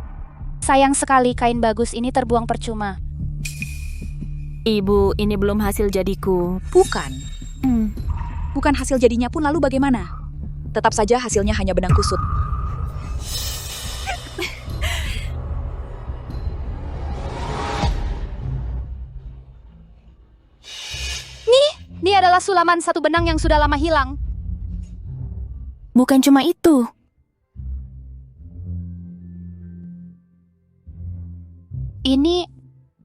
Sayang sekali kain bagus ini terbuang percuma. Ibu, ini belum hasil jadiku. Bukan. Bukan hasil jadinya pun, lalu bagaimana? Tetap saja hasilnya hanya benang kusut. Ini adalah sulaman satu benang yang sudah lama hilang. Bukan cuma itu.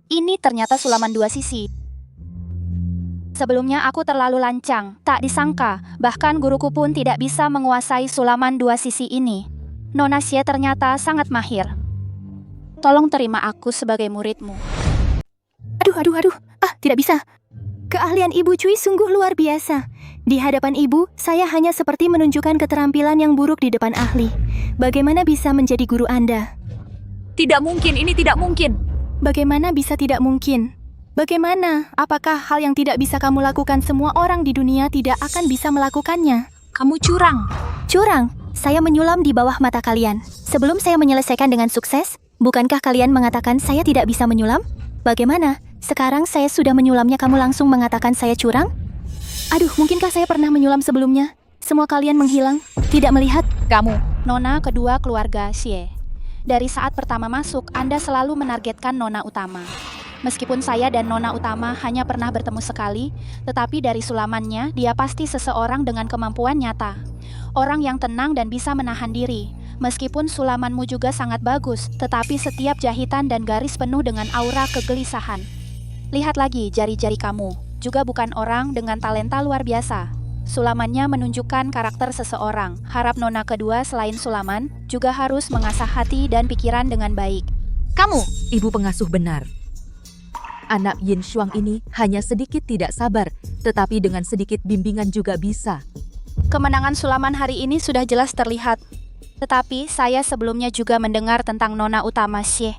Ini ternyata sulaman dua sisi. Sebelumnya aku terlalu lancang, tak disangka, bahkan guruku pun tidak bisa menguasai sulaman dua sisi ini. Nona Xie ternyata sangat mahir. Tolong terima aku sebagai muridmu. Aduh. Tidak bisa. Keahlian Ibu Cui sungguh luar biasa. Di hadapan ibu, saya hanya seperti menunjukkan keterampilan yang buruk di depan ahli. Bagaimana bisa menjadi guru Anda? Tidak mungkin, ini tidak mungkin. Bagaimana bisa tidak mungkin? Bagaimana? Apakah hal yang tidak bisa kamu lakukan semua orang di dunia tidak akan bisa melakukannya? Kamu curang. Curang? Saya menyulam di bawah mata kalian. Sebelum saya menyelesaikan dengan sukses, bukankah kalian mengatakan saya tidak bisa menyulam? Bagaimana? Sekarang saya sudah menyulamnya, kamu langsung mengatakan saya curang? Aduh, mungkinkah saya pernah menyulam sebelumnya? Semua kalian menghilang, tidak melihat? Nona kedua keluarga Xie. Dari saat pertama masuk, Anda selalu menargetkan nona utama. Meskipun saya dan nona utama hanya pernah bertemu sekali, tetapi dari sulamannya, dia pasti seseorang dengan kemampuan nyata. Orang yang tenang dan bisa menahan diri. Meskipun sulamanmu juga sangat bagus, tetapi setiap jahitan dan garis penuh dengan aura kegelisahan. Lihat lagi jari-jari kamu, juga bukan orang dengan talenta luar biasa. Sulamannya menunjukkan karakter seseorang. Harap nona kedua selain sulaman, juga harus mengasah hati dan pikiran dengan baik. Kamu, ibu pengasuh benar. Anak Yin Shuang ini hanya sedikit tidak sabar, tetapi dengan sedikit bimbingan juga bisa. Kemenangan sulaman hari ini sudah jelas terlihat. Tetapi saya sebelumnya juga mendengar tentang nona utama Xie.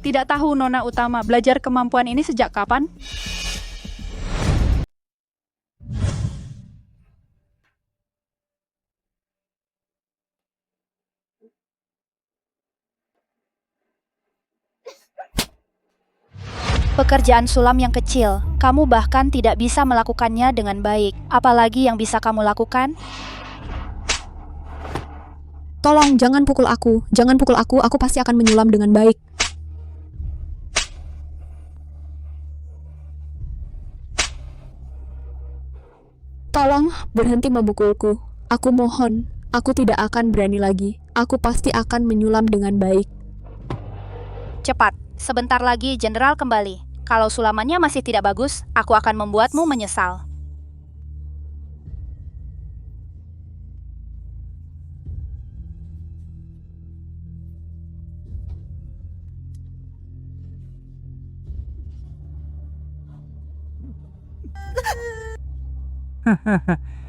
Tidak tahu nona utama belajar kemampuan ini sejak kapan? Pekerjaan sulam yang kecil, kamu bahkan tidak bisa melakukannya dengan baik. Apalagi yang bisa kamu lakukan? Tolong, jangan pukul aku. Jangan pukul aku pasti akan menyulam dengan baik. Tolong, berhenti memukulku. Aku mohon, aku tidak akan berani lagi. Aku pasti akan menyulam dengan baik. Cepat, sebentar lagi jenderal kembali. Kalau sulamannya masih tidak bagus, aku akan membuatmu menyesal.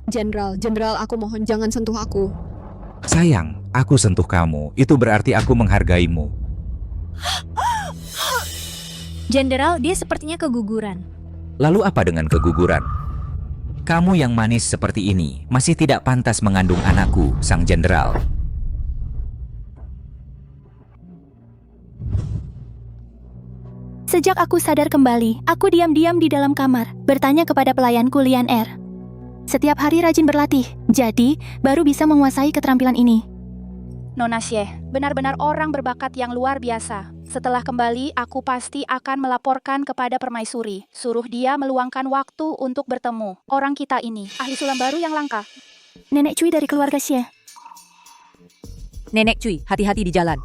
Jenderal, aku mohon jangan sentuh aku. Sayang, aku sentuh kamu. Itu berarti aku menghargaimu. Jenderal, dia sepertinya keguguran. Lalu apa dengan keguguran? Kamu yang manis seperti ini masih tidak pantas mengandung anakku, Sang Jenderal. Sejak aku sadar kembali, aku diam-diam di dalam kamar, bertanya kepada pelayanku Lian Er. Setiap hari rajin berlatih, jadi baru bisa menguasai keterampilan ini. Nona Xie, benar-benar orang berbakat yang luar biasa. Setelah kembali, aku pasti akan melaporkan kepada permaisuri. Suruh dia meluangkan waktu untuk bertemu. Orang kita ini, ahli sulam baru yang langka. Nenek Cui dari keluarga Xie. Nenek Cui, hati-hati di jalan.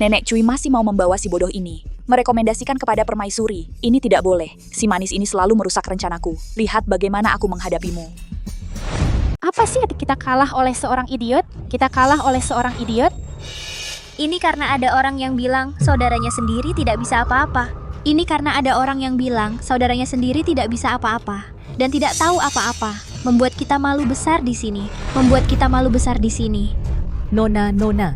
Nenek Cui masih mau membawa si bodoh ini. Merekomendasikan kepada permaisuri. Ini tidak boleh. Si manis ini selalu merusak rencanaku. Lihat bagaimana aku menghadapimu. Apa sih kita kalah oleh seorang idiot? Kita kalah oleh seorang idiot? Ini karena ada orang yang bilang saudaranya sendiri tidak bisa apa-apa. Ini karena ada orang yang bilang saudaranya sendiri tidak bisa apa-apa dan tidak tahu apa-apa. Membuat kita malu besar di sini. Membuat kita malu besar di sini. Nona,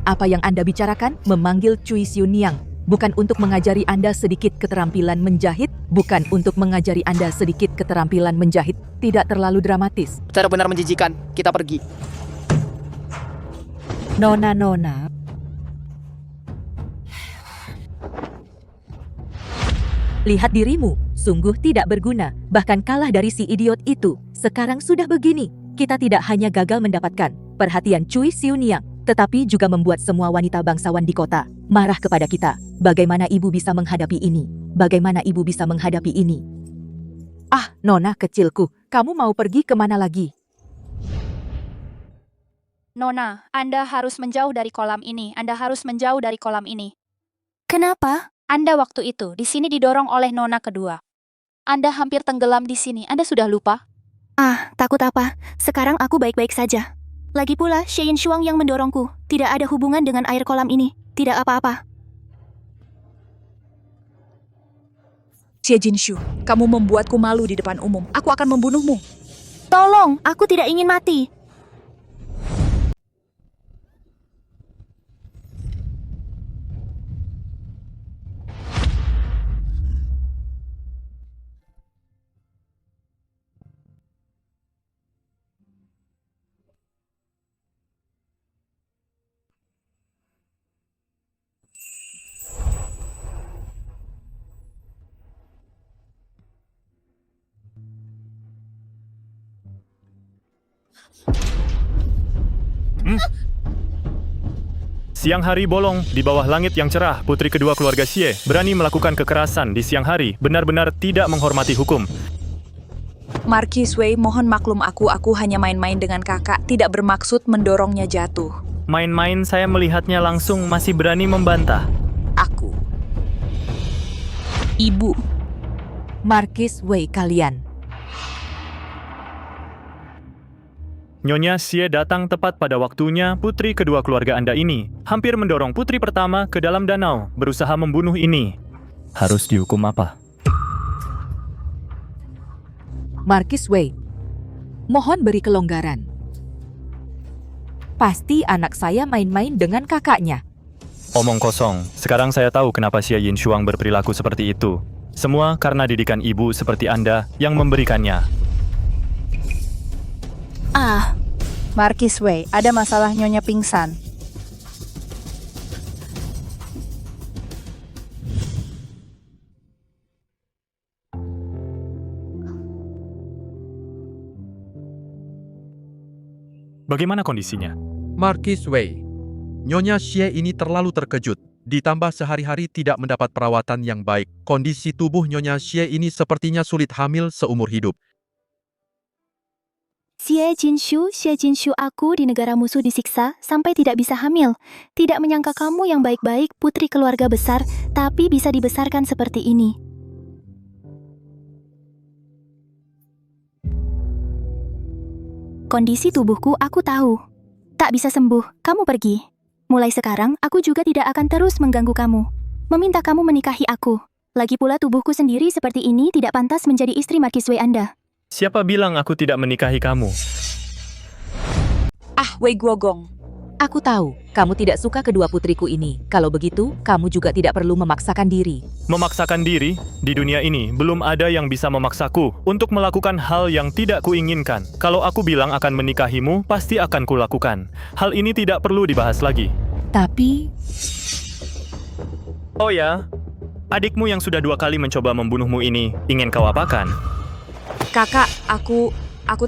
apa yang Anda bicarakan? Memanggil Cui Xiuniang. Bukan untuk mengajari Anda sedikit keterampilan menjahit, bukan untuk mengajari Anda sedikit keterampilan menjahit. Tidak terlalu dramatis. Benar-benar menjijikan. Kita pergi. Nona. Lihat dirimu, sungguh tidak berguna, bahkan kalah dari si idiot itu. Sekarang sudah begini, kita tidak hanya gagal mendapatkan perhatian Cui Xiuniang, tetapi juga membuat semua wanita bangsawan di kota marah kepada kita. Bagaimana ibu bisa menghadapi ini? Bagaimana ibu bisa menghadapi ini? Ah, Nona kecilku, kamu mau pergi kemana lagi? Nona, Anda harus menjauh dari kolam ini. Anda harus menjauh dari kolam ini. Kenapa? Anda waktu itu di sini didorong oleh nona kedua. Anda hampir tenggelam di sini. Anda sudah lupa? Ah, takut apa? Sekarang aku baik-baik saja. Lagi pula, Xie Shuang yang mendorongku. Tidak ada hubungan dengan air kolam ini. Tidak apa-apa. Xie Jinshu, kamu membuatku malu di depan umum. Aku akan membunuhmu. Tolong, aku tidak ingin mati. Siang hari bolong, di bawah langit yang cerah, putri kedua keluarga Xie berani melakukan kekerasan di siang hari, benar-benar tidak menghormati hukum. Marquis Wei, mohon maklum aku hanya main-main dengan kakak, tidak bermaksud mendorongnya jatuh. Main-main saya melihatnya langsung masih berani membantah. Aku. Ibu. Marquis Wei kalian. Nyonya Xie datang tepat pada waktunya. Putri kedua keluarga Anda ini hampir mendorong putri pertama ke dalam danau, berusaha membunuh ini. Harus dihukum apa? Marquis Wei, mohon beri kelonggaran. Pasti anak saya main-main dengan kakaknya. Omong kosong. Sekarang saya tahu kenapa Xie Yinshuang berperilaku seperti itu. Semua karena didikan ibu seperti Anda yang memberikannya. Marquis Wei, ada masalah nyonya pingsan. Bagaimana kondisinya? Marquis Wei, Nyonya Xie ini terlalu terkejut. Ditambah sehari-hari tidak mendapat perawatan yang baik. Kondisi tubuh Nyonya Xie ini sepertinya sulit hamil seumur hidup. Xie Jinshu aku di negara musuh disiksa sampai tidak bisa hamil. Tidak menyangka kamu yang baik-baik, putri keluarga besar, tapi bisa dibesarkan seperti ini. Kondisi tubuhku aku tahu. Tak bisa sembuh, kamu pergi. Mulai sekarang, aku juga tidak akan terus mengganggu kamu. Meminta kamu menikahi aku. Lagi pula tubuhku sendiri seperti ini tidak pantas menjadi istri Marquis Wei Anda. Siapa bilang aku tidak menikahi kamu? Wei Guogong. Aku tahu, kamu tidak suka kedua putriku ini. Kalau begitu, kamu juga tidak perlu memaksakan diri. Memaksakan diri? Di dunia ini, belum ada yang bisa memaksaku untuk melakukan hal yang tidak kuinginkan. Kalau aku bilang akan menikahimu, pasti akan kulakukan. Hal ini tidak perlu dibahas lagi. Tapi... Oh ya, adikmu yang sudah 2 kali mencoba membunuhmu ini, ingin kau apakan? Kakak, aku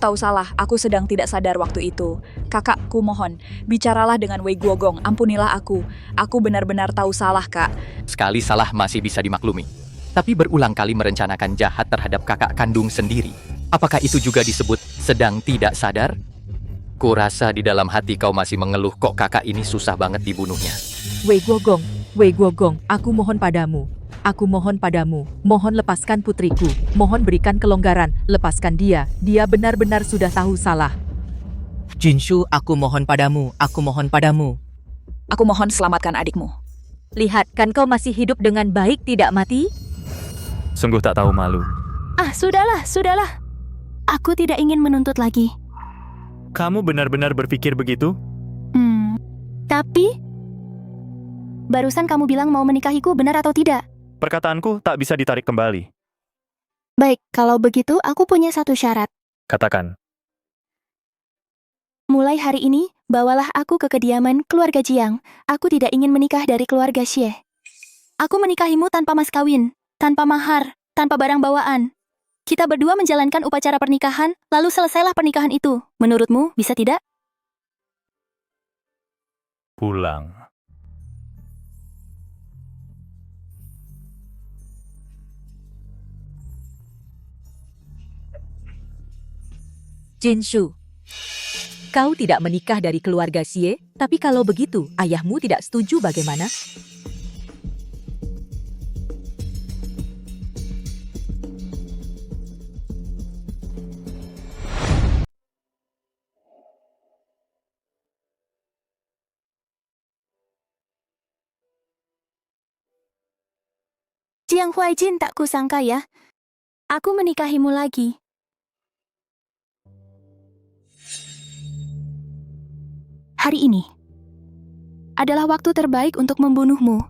tahu salah. Aku sedang tidak sadar waktu itu. Kakakku mohon, bicaralah dengan Wei Guogong. Ampunilah aku. Aku benar-benar tahu salah, Kak. Sekali salah masih bisa dimaklumi. Tapi berulang kali merencanakan jahat terhadap kakak kandung sendiri. Apakah itu juga disebut sedang tidak sadar? Kurasa di dalam hati kau masih mengeluh kok kakak ini susah banget dibunuhnya. Wei Guogong, aku mohon padamu. Aku mohon padamu, mohon lepaskan putriku, mohon berikan kelonggaran, lepaskan dia, dia benar-benar sudah tahu salah. Jinshu, aku mohon padamu, aku mohon padamu. Aku mohon selamatkan adikmu. Lihat, kan kau masih hidup dengan baik, tidak mati? Sungguh tak tahu malu. Sudahlah. Aku tidak ingin menuntut lagi. Kamu benar-benar berpikir begitu? Tapi... Barusan kamu bilang mau menikahiku, benar atau tidak? Perkataanku tak bisa ditarik kembali. Baik, kalau begitu aku punya satu syarat. Katakan. Mulai hari ini, bawalah aku ke kediaman keluarga Jiang. Aku tidak ingin menikah dari keluarga Xie. Aku menikahimu tanpa mas kawin, tanpa mahar, tanpa barang bawaan. Kita berdua menjalankan upacara pernikahan, lalu selesailah pernikahan itu. Menurutmu, bisa tidak? Pulang. Jinshu, kau tidak menikah dari keluarga Xie, tapi kalau begitu, ayahmu tidak setuju bagaimana? Jiang Huaijin, tak kusangka ya. Aku menikahimu lagi. Hari ini adalah waktu terbaik untuk membunuhmu,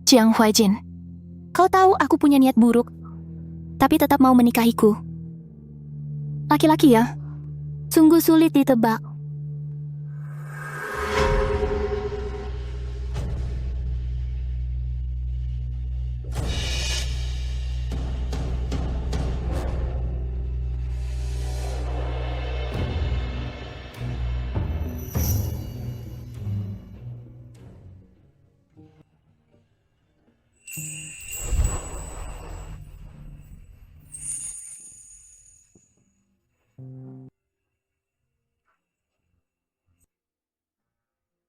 Jiang Huaijin. Kau tahu aku punya niat buruk, tapi tetap mau menikahiku. Laki-laki ya, sungguh sulit ditebak.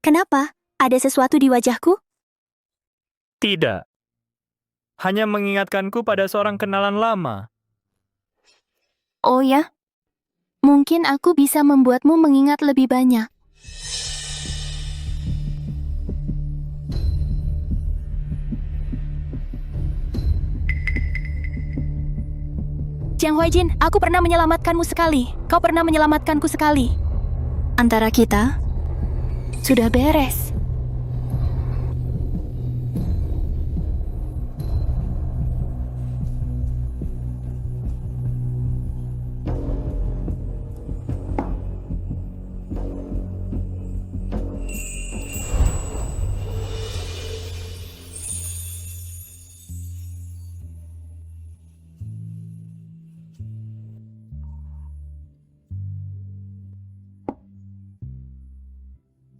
Kenapa? Ada sesuatu di wajahku? Tidak. Hanya mengingatkanku pada seorang kenalan lama. Oh ya? Mungkin aku bisa membuatmu mengingat lebih banyak. Jiang Huaijin, aku pernah menyelamatkanmu sekali. Kau pernah menyelamatkanku sekali. Antara kita, sudah beres.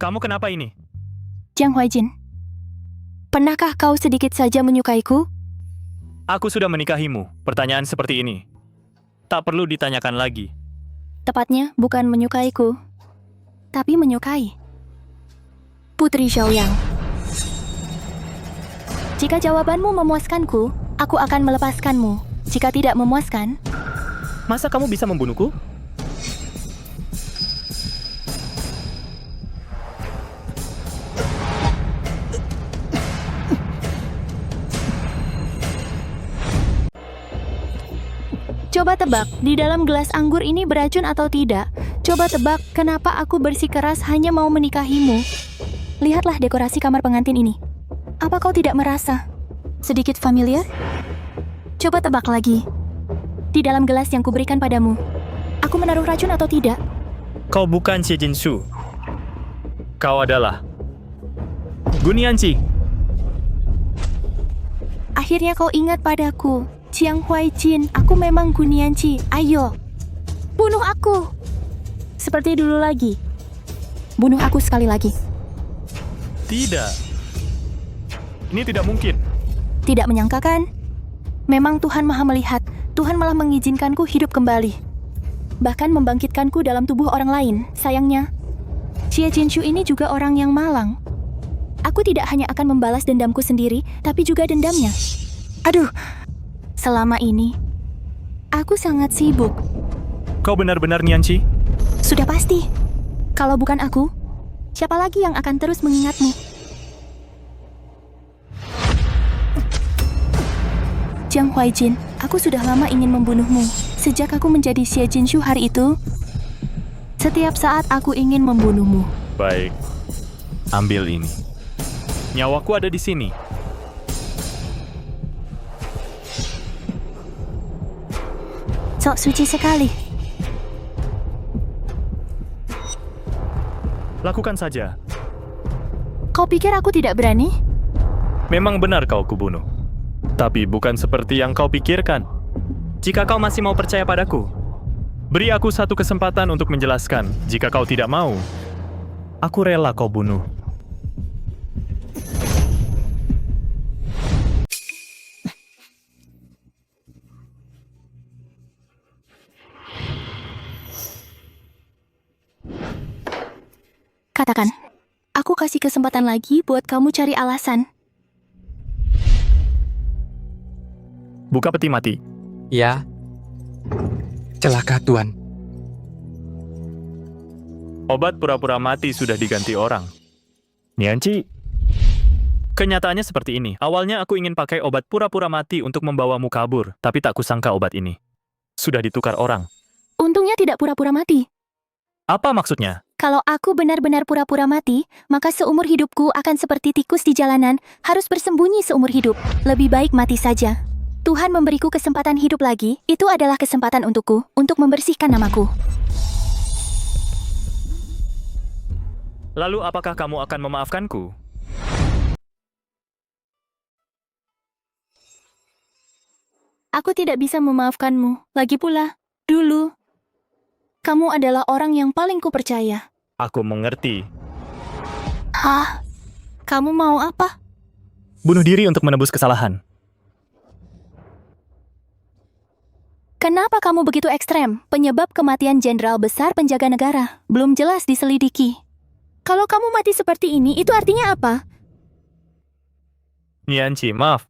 Kamu kenapa ini? Jiang Huaijin, pernahkah kau sedikit saja menyukaiku? Aku sudah menikahimu. Pertanyaan seperti ini tak perlu ditanyakan lagi. Tepatnya bukan menyukaiku, tapi menyukai Putri Xiaoyang. Jika jawabanmu memuaskanku, aku akan melepaskanmu. Jika tidak memuaskan, masa kamu bisa membunuhku? coba tebak, di dalam gelas anggur ini beracun atau tidak? Coba tebak, kenapa aku bersikeras hanya mau menikahimu? Lihatlah dekorasi kamar pengantin ini. Apa kau tidak merasa sedikit familiar? Coba tebak lagi. Di dalam gelas yang kuberikan padamu, aku menaruh racun atau tidak? Kau bukan Xie Jinshu. Kau adalah Gunianci. Akhirnya kau ingat padaku. Jiang Huaijin, aku memang Gunianci. Ayo, bunuh aku. Seperti dulu lagi. Bunuh aku sekali lagi. Tidak. Ini tidak mungkin. Tidak menyangka kan? Memang Tuhan Maha Melihat. Tuhan malah mengizinkanku hidup kembali. Bahkan membangkitkanku dalam tubuh orang lain. Sayangnya, Xie Jinshu ini juga orang yang malang. Aku tidak hanya akan membalas dendamku sendiri, tapi juga dendamnya. Aduh, selama ini, aku sangat sibuk. Kau benar-benar Nianci? Sudah pasti. Kalau bukan aku, siapa lagi yang akan terus mengingatmu? Jiang Huaijin, aku sudah lama ingin membunuhmu. Sejak aku menjadi Xie Jinshu hari itu, setiap saat aku ingin membunuhmu. Baik, ambil ini. Nyawaku ada di sini. Sok suci sekali. Lakukan saja. Kau pikir aku tidak berani? Memang benar kau kubunuh. Tapi bukan seperti yang kau pikirkan. Jika kau masih mau percaya padaku, beri aku satu kesempatan untuk menjelaskan. Jika kau tidak mau, aku rela kau bunuh. Katakan, aku kasih kesempatan lagi buat kamu cari alasan. Buka peti mati. Ya. Celaka, Tuan. Obat pura-pura mati sudah diganti orang. Nianci. Kenyataannya seperti ini. Awalnya aku ingin pakai obat pura-pura mati untuk membawamu kabur, tapi tak kusangka obat ini sudah ditukar orang. Untungnya tidak pura-pura mati. Apa maksudnya? Kalau aku benar-benar pura-pura mati, maka seumur hidupku akan seperti tikus di jalanan, harus bersembunyi seumur hidup. Lebih baik mati saja. Tuhan memberiku kesempatan hidup lagi, itu adalah kesempatan untukku, untuk membersihkan namaku. Lalu apakah kamu akan memaafkanku? Aku tidak bisa memaafkanmu. Lagi pula, dulu, kamu adalah orang yang paling kupercaya. Aku mengerti. Hah? Kamu mau apa? Bunuh diri untuk menebus kesalahan. Kenapa kamu begitu ekstrem? Penyebab kematian Jenderal Besar Penjaga Negara belum jelas diselidiki. Kalau kamu mati seperti ini, itu artinya apa? Nianci, maaf.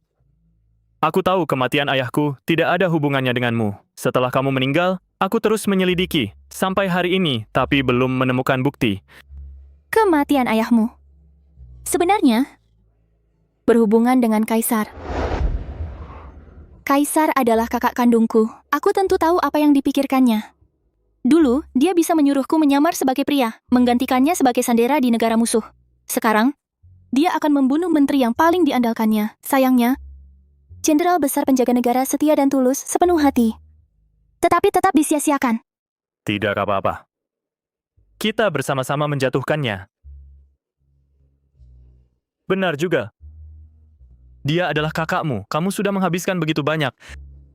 Aku tahu kematian ayahku tidak ada hubungannya denganmu. Setelah kamu meninggal, aku terus menyelidiki sampai hari ini, tapi belum menemukan bukti. Kematian ayahmu. Sebenarnya, berhubungan dengan Kaisar. Kaisar adalah kakak kandungku. Aku tentu tahu apa yang dipikirkannya. Dulu, dia bisa menyuruhku menyamar sebagai pria, menggantikannya sebagai sandera di negara musuh. Sekarang, dia akan membunuh menteri yang paling diandalkannya. Sayangnya, Jenderal Besar Penjaga Negara setia dan tulus sepenuh hati. Tetapi tetap disia-siakan. Tidak apa-apa. Kita bersama-sama menjatuhkannya. Benar juga. Dia adalah kakakmu. Kamu sudah menghabiskan begitu banyak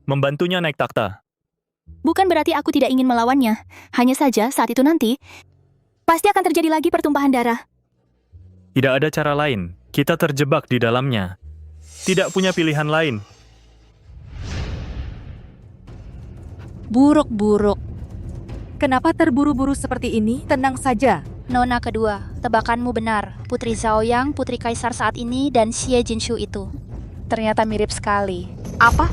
membantunya naik takhta. Bukan berarti aku tidak ingin melawannya. Hanya saja saat itu nanti, pasti akan terjadi lagi pertumpahan darah. Tidak ada cara lain. Kita terjebak di dalamnya. Tidak punya pilihan lain. Buruk-buruk. Kenapa terburu-buru seperti ini? Tenang saja. Nona kedua, tebakanmu benar. Putri Zhaoyang, putri kaisar saat ini, dan Xie Jinshu itu. Ternyata mirip sekali. Apa?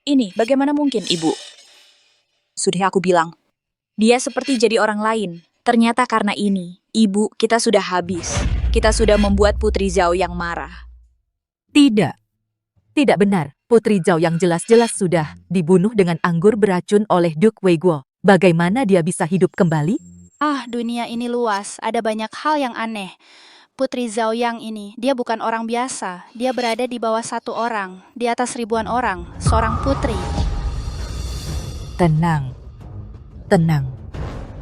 Ini bagaimana mungkin, Ibu? Sudah aku bilang. Dia seperti jadi orang lain. Ternyata karena ini, Ibu, kita sudah habis. Kita sudah membuat Putri Zhaoyang marah. Tidak. Tidak benar. Putri Zhao yang jelas-jelas sudah dibunuh dengan anggur beracun oleh Duke Weiguo. Bagaimana dia bisa hidup kembali? Ah, dunia ini luas. Ada banyak hal yang aneh. Putri Zhaoyang ini, dia bukan orang biasa. Dia berada di bawah satu orang, di atas ribuan orang, seorang putri. Tenang. Tenang.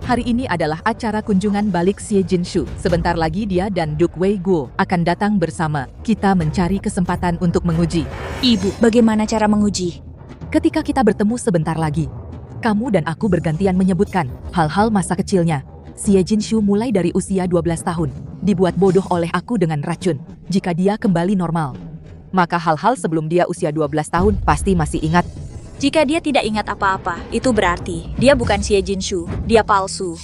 Hari ini adalah acara kunjungan balik Xie Jinshu. Sebentar lagi dia dan Duke Weiguo akan datang bersama. Kita mencari kesempatan untuk menguji. Ibu, bagaimana cara menguji? Ketika kita bertemu sebentar lagi, kamu dan aku bergantian menyebutkan hal-hal masa kecilnya. Xie Jinshu mulai dari usia 12 tahun, dibuat bodoh oleh aku dengan racun. Jika dia kembali normal, maka hal-hal sebelum dia usia 12 tahun pasti masih ingat. Jika dia tidak ingat apa-apa, itu berarti dia bukan Xie Jinshu, dia palsu.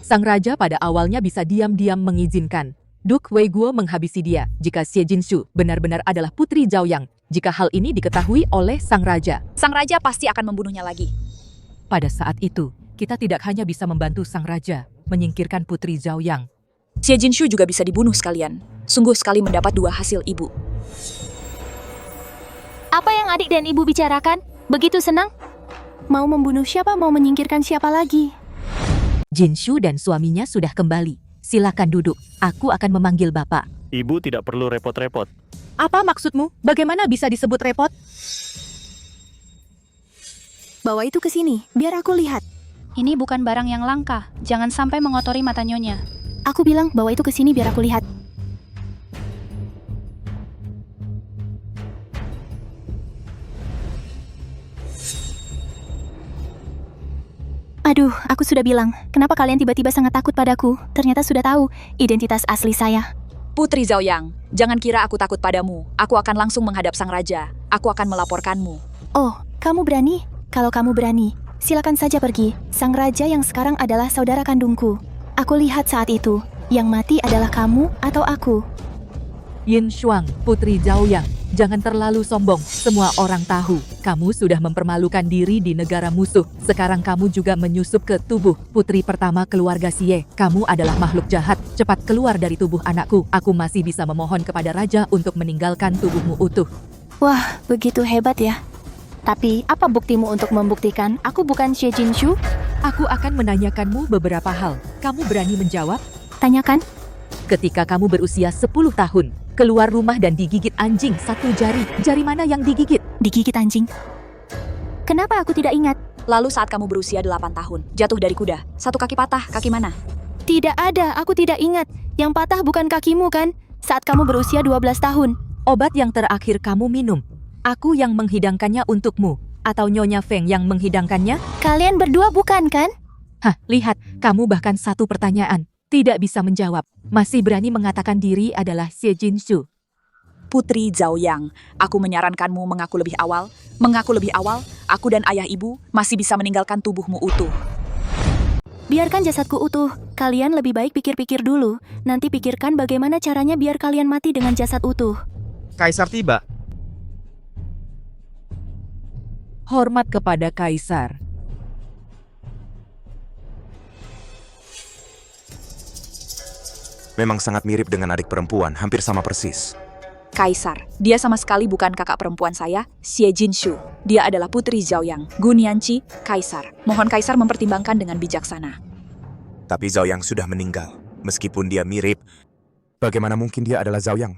Sang raja pada awalnya bisa diam-diam mengizinkan Duke Weiguo menghabisi dia jika Xie Jinshu benar-benar adalah putri Zhaoyang. Jika hal ini diketahui oleh sang raja Pasti akan membunuhnya lagi. Pada saat itu, kita tidak hanya bisa membantu sang raja menyingkirkan putri Zhaoyang. Xie Jinshu juga bisa dibunuh sekalian. Sungguh sekali mendapat dua hasil, Ibu. Apa yang adik dan ibu bicarakan? Begitu senang? Mau membunuh siapa, mau menyingkirkan siapa lagi? Jinshu dan suaminya sudah kembali. Silakan duduk. Aku akan memanggil Bapak. Ibu tidak perlu repot-repot. Apa maksudmu? Bagaimana bisa disebut repot? Bawa itu ke sini, biar aku lihat. Ini bukan barang yang langka. Jangan sampai mengotori mata nyonya. Aku bilang bawa itu ke sini biar aku lihat. Aduh, aku sudah bilang, kenapa kalian tiba-tiba sangat takut padaku? Ternyata sudah tahu identitas asli saya. Putri Zhaoyang, jangan kira aku takut padamu. Aku akan langsung menghadap sang raja. Aku akan melaporkanmu. Oh, kamu berani? Kalau kamu berani, silakan saja pergi. Sang raja yang sekarang adalah saudara kandungku. Aku lihat saat itu, yang mati adalah kamu atau aku. Yin Shuang, putri Zhaoyang, jangan terlalu sombong. Semua orang tahu, kamu sudah mempermalukan diri di negara musuh. Sekarang kamu juga menyusup ke tubuh putri pertama keluarga Xie. Kamu adalah makhluk jahat. Cepat keluar dari tubuh anakku. Aku masih bisa memohon kepada raja untuk meninggalkan tubuhmu utuh. Wah, begitu hebat ya. Tapi, apa buktimu untuk membuktikan aku bukan Xie Jinshu? Aku akan menanyakanmu beberapa hal. Kamu berani menjawab? Tanyakan. Ketika kamu berusia 10 tahun, keluar rumah dan digigit anjing satu jari. Jari mana yang digigit? Digigit anjing. Kenapa aku tidak ingat? Lalu saat kamu berusia 8 tahun, jatuh dari kuda. Satu kaki patah, kaki mana? Tidak ada, aku tidak ingat. Yang patah bukan kakimu kan? Saat kamu berusia 12 tahun. Obat yang terakhir kamu minum, aku yang menghidangkannya untukmu. Atau Nyonya Feng yang menghidangkannya? Kalian berdua bukan kan? Hah, lihat, kamu bahkan satu pertanyaan tidak bisa menjawab. Masih berani mengatakan diri adalah Xie Jinshu. Putri Zhao Yang. Aku menyarankanmu mengaku lebih awal. Mengaku lebih awal, aku dan ayah ibu masih bisa meninggalkan tubuhmu utuh. Biarkan jasadku utuh. Kalian lebih baik pikir-pikir dulu. Nanti pikirkan bagaimana caranya biar kalian mati dengan jasad utuh. Kaisar tiba. Hormat kepada Kaisar. Memang sangat mirip dengan adik perempuan, hampir sama persis. Kaisar, dia sama sekali bukan kakak perempuan saya, Xie Jinshu. Dia adalah putri Zhao Yang. Gu Nianqi, Kaisar. Mohon Kaisar mempertimbangkan dengan bijaksana. Tapi Zhao Yang sudah meninggal. Meskipun dia mirip, bagaimana mungkin dia adalah Zhao Yang?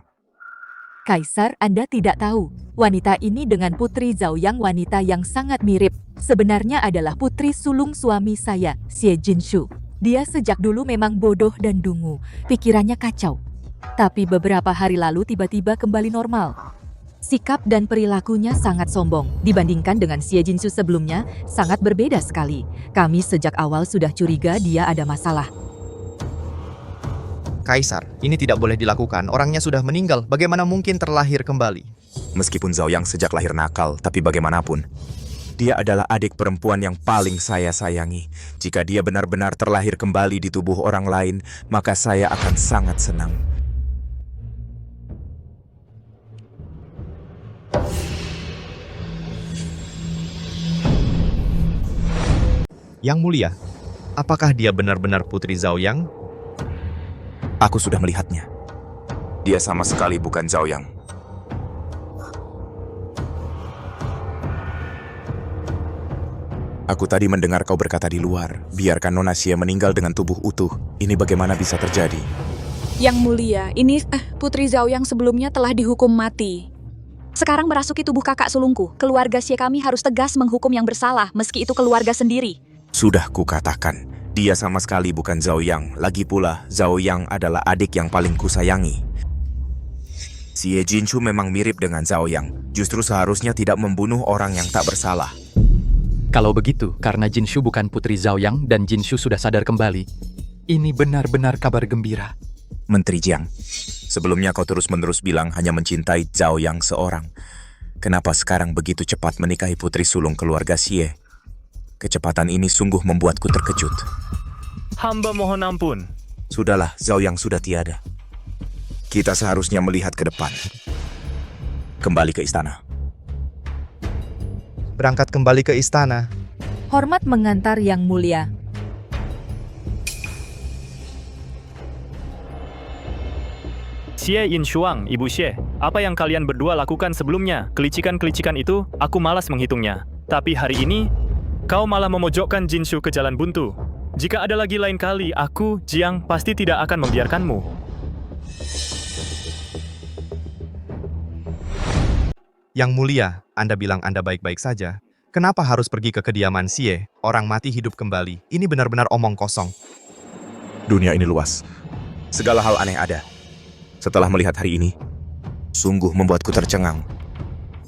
Kaisar, Anda tidak tahu. Wanita ini dengan putri Zhao Yang wanita yang sangat mirip. Sebenarnya adalah putri sulung suami saya, Xie Jinshu. Dia sejak dulu memang bodoh dan dungu. Pikirannya kacau. Tapi beberapa hari lalu tiba-tiba kembali normal. Sikap dan perilakunya sangat sombong. Dibandingkan dengan Xie Jinshu sebelumnya, sangat berbeda sekali. Kami sejak awal sudah curiga dia ada masalah. Kaisar, ini tidak boleh dilakukan. Orangnya sudah meninggal. Bagaimana mungkin terlahir kembali? Meskipun Zhao Yang sejak lahir nakal, tapi bagaimanapun, dia adalah adik perempuan yang paling saya sayangi. Jika dia benar-benar terlahir kembali di tubuh orang lain, maka saya akan sangat senang. Yang Mulia, apakah dia benar-benar putri Zhao Yang? Aku sudah melihatnya. Dia sama sekali bukan Zhao Yang. Aku tadi mendengar kau berkata di luar, biarkan Nona Xie meninggal dengan tubuh utuh. Ini bagaimana bisa terjadi? Yang mulia, ini Putri Zhao Yang sebelumnya telah dihukum mati. Sekarang merasuki tubuh kakak sulungku. Keluarga Xie kami harus tegas menghukum yang bersalah, meski itu keluarga sendiri. Sudah kukatakan, dia sama sekali bukan Zhao Yang. Lagi pula, Zhao Yang adalah adik yang paling kusayangi. Xie Jinshu memang mirip dengan Zhao Yang. Justru seharusnya tidak membunuh orang yang tak bersalah. Kalau begitu, karena Jinshu bukan putri Zhao Yang dan Jinshu sudah sadar kembali. Ini benar-benar kabar gembira. Menteri Jiang, sebelumnya kau terus-menerus bilang hanya mencintai Zhao Yang seorang. Kenapa sekarang begitu cepat menikahi putri sulung keluarga Xie? Kecepatan ini sungguh membuatku terkejut. Hamba mohon ampun. Sudahlah, Zhao Yang sudah tiada. Kita seharusnya melihat ke depan. Kembali ke istana. Berangkat kembali ke istana. Hormat mengantar Yang Mulia. Xie Yinshuang, Ibu Xie, apa yang kalian berdua lakukan sebelumnya? Kelicikan-kelicikan itu, aku malas menghitungnya. Tapi hari ini, kau malah memojokkan Jinshu ke jalan buntu. Jika ada lagi lain kali, aku, Jiang, pasti tidak akan membiarkanmu. Yang Mulia, Anda bilang Anda baik-baik saja. Kenapa harus pergi ke kediaman Xie? Orang mati hidup kembali. Ini benar-benar omong kosong. Dunia ini luas. Segala hal aneh ada. Setelah melihat hari ini, sungguh membuatku tercengang.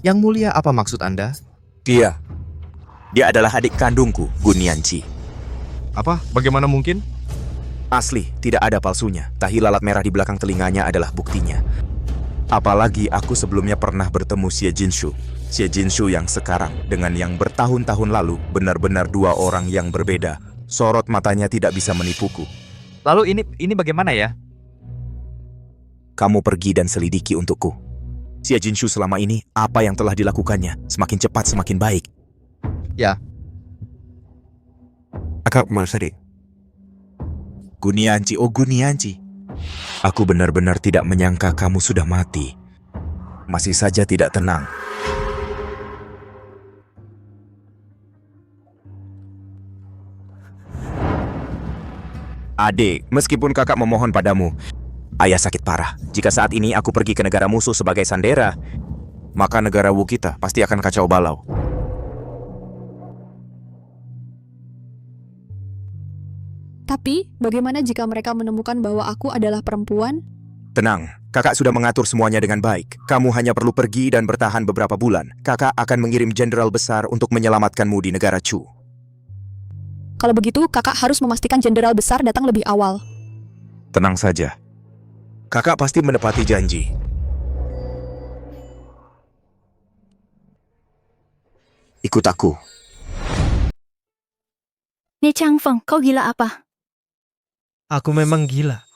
Yang Mulia, apa maksud Anda? Dia adalah adik kandungku, Gu Nianqi. Apa? Bagaimana mungkin? Asli, tidak ada palsunya. Tahi lalat merah di belakang telinganya adalah buktinya. Apalagi aku sebelumnya pernah bertemu Xie Jinshu. Xie Jinshu yang sekarang dengan yang bertahun-tahun lalu benar-benar dua orang yang berbeda. Sorot matanya tidak bisa menipuku. Lalu ini bagaimana ya? Kamu pergi dan selidiki untukku. Xie Jinshu selama ini, apa yang telah dilakukannya? Semakin cepat, semakin baik. Ya. Akak Marsadi. Gu Nianqi, oh Gu Nianqi. Aku benar-benar tidak menyangka kamu sudah mati. Masih saja tidak tenang. Adik, meskipun kakak memohon padamu, ayah sakit parah. Jika saat ini aku pergi ke negara musuh sebagai sandera, maka negara Wu kita pasti akan kacau balau. Tapi, bagaimana jika mereka menemukan bahwa aku adalah perempuan? Tenang, kakak sudah mengatur semuanya dengan baik. Kamu hanya perlu pergi dan bertahan beberapa bulan. Kakak akan mengirim jenderal besar untuk menyelamatkanmu di negara Chu. Kalau begitu, kakak harus memastikan jenderal besar datang lebih awal. Tenang saja. Kakak pasti menepati janji. Ikut aku. Nie Changfeng, kau gila apa? Aku memang gila.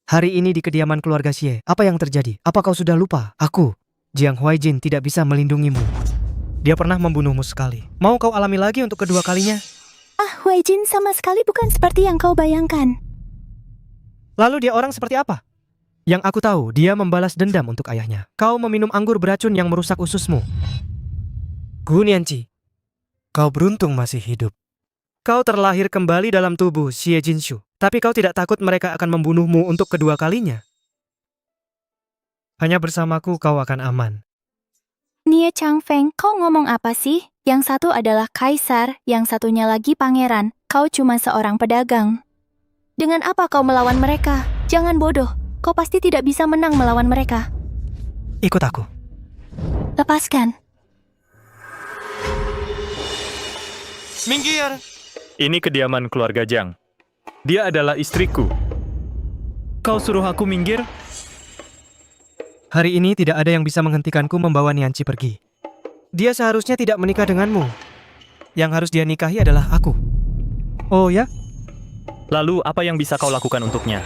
Hari ini di kediaman keluarga Xie, apa yang terjadi? Apa kau sudah lupa? Aku, Jiang Huaijin, tidak bisa melindungimu. Dia pernah membunuhmu sekali. Mau kau alami lagi untuk kedua kalinya? Huaijin sama sekali bukan seperti yang kau bayangkan. Lalu dia orang seperti apa? Yang aku tahu, dia membalas dendam untuk ayahnya. Kau meminum anggur beracun yang merusak ususmu. Gu Nianqi, kau beruntung masih hidup. Kau terlahir kembali dalam tubuh Xie Jinshu. Tapi kau tidak takut mereka akan membunuhmu untuk kedua kalinya? Hanya bersamaku kau akan aman. Nie Changfeng, kau ngomong apa sih? Yang satu adalah kaisar, yang satunya lagi pangeran. Kau cuma seorang pedagang. Dengan apa kau melawan mereka? Jangan bodoh. Kau pasti tidak bisa menang melawan mereka. Ikut aku. Lepaskan. Minggir! Ini kediaman keluarga Jiang. Dia adalah istriku. Kau suruh aku minggir? Hari ini tidak ada yang bisa menghentikanku membawa Nianqi pergi. Dia seharusnya tidak menikah denganmu. Yang harus dia nikahi adalah aku. Oh ya? Lalu apa yang bisa kau lakukan untuknya?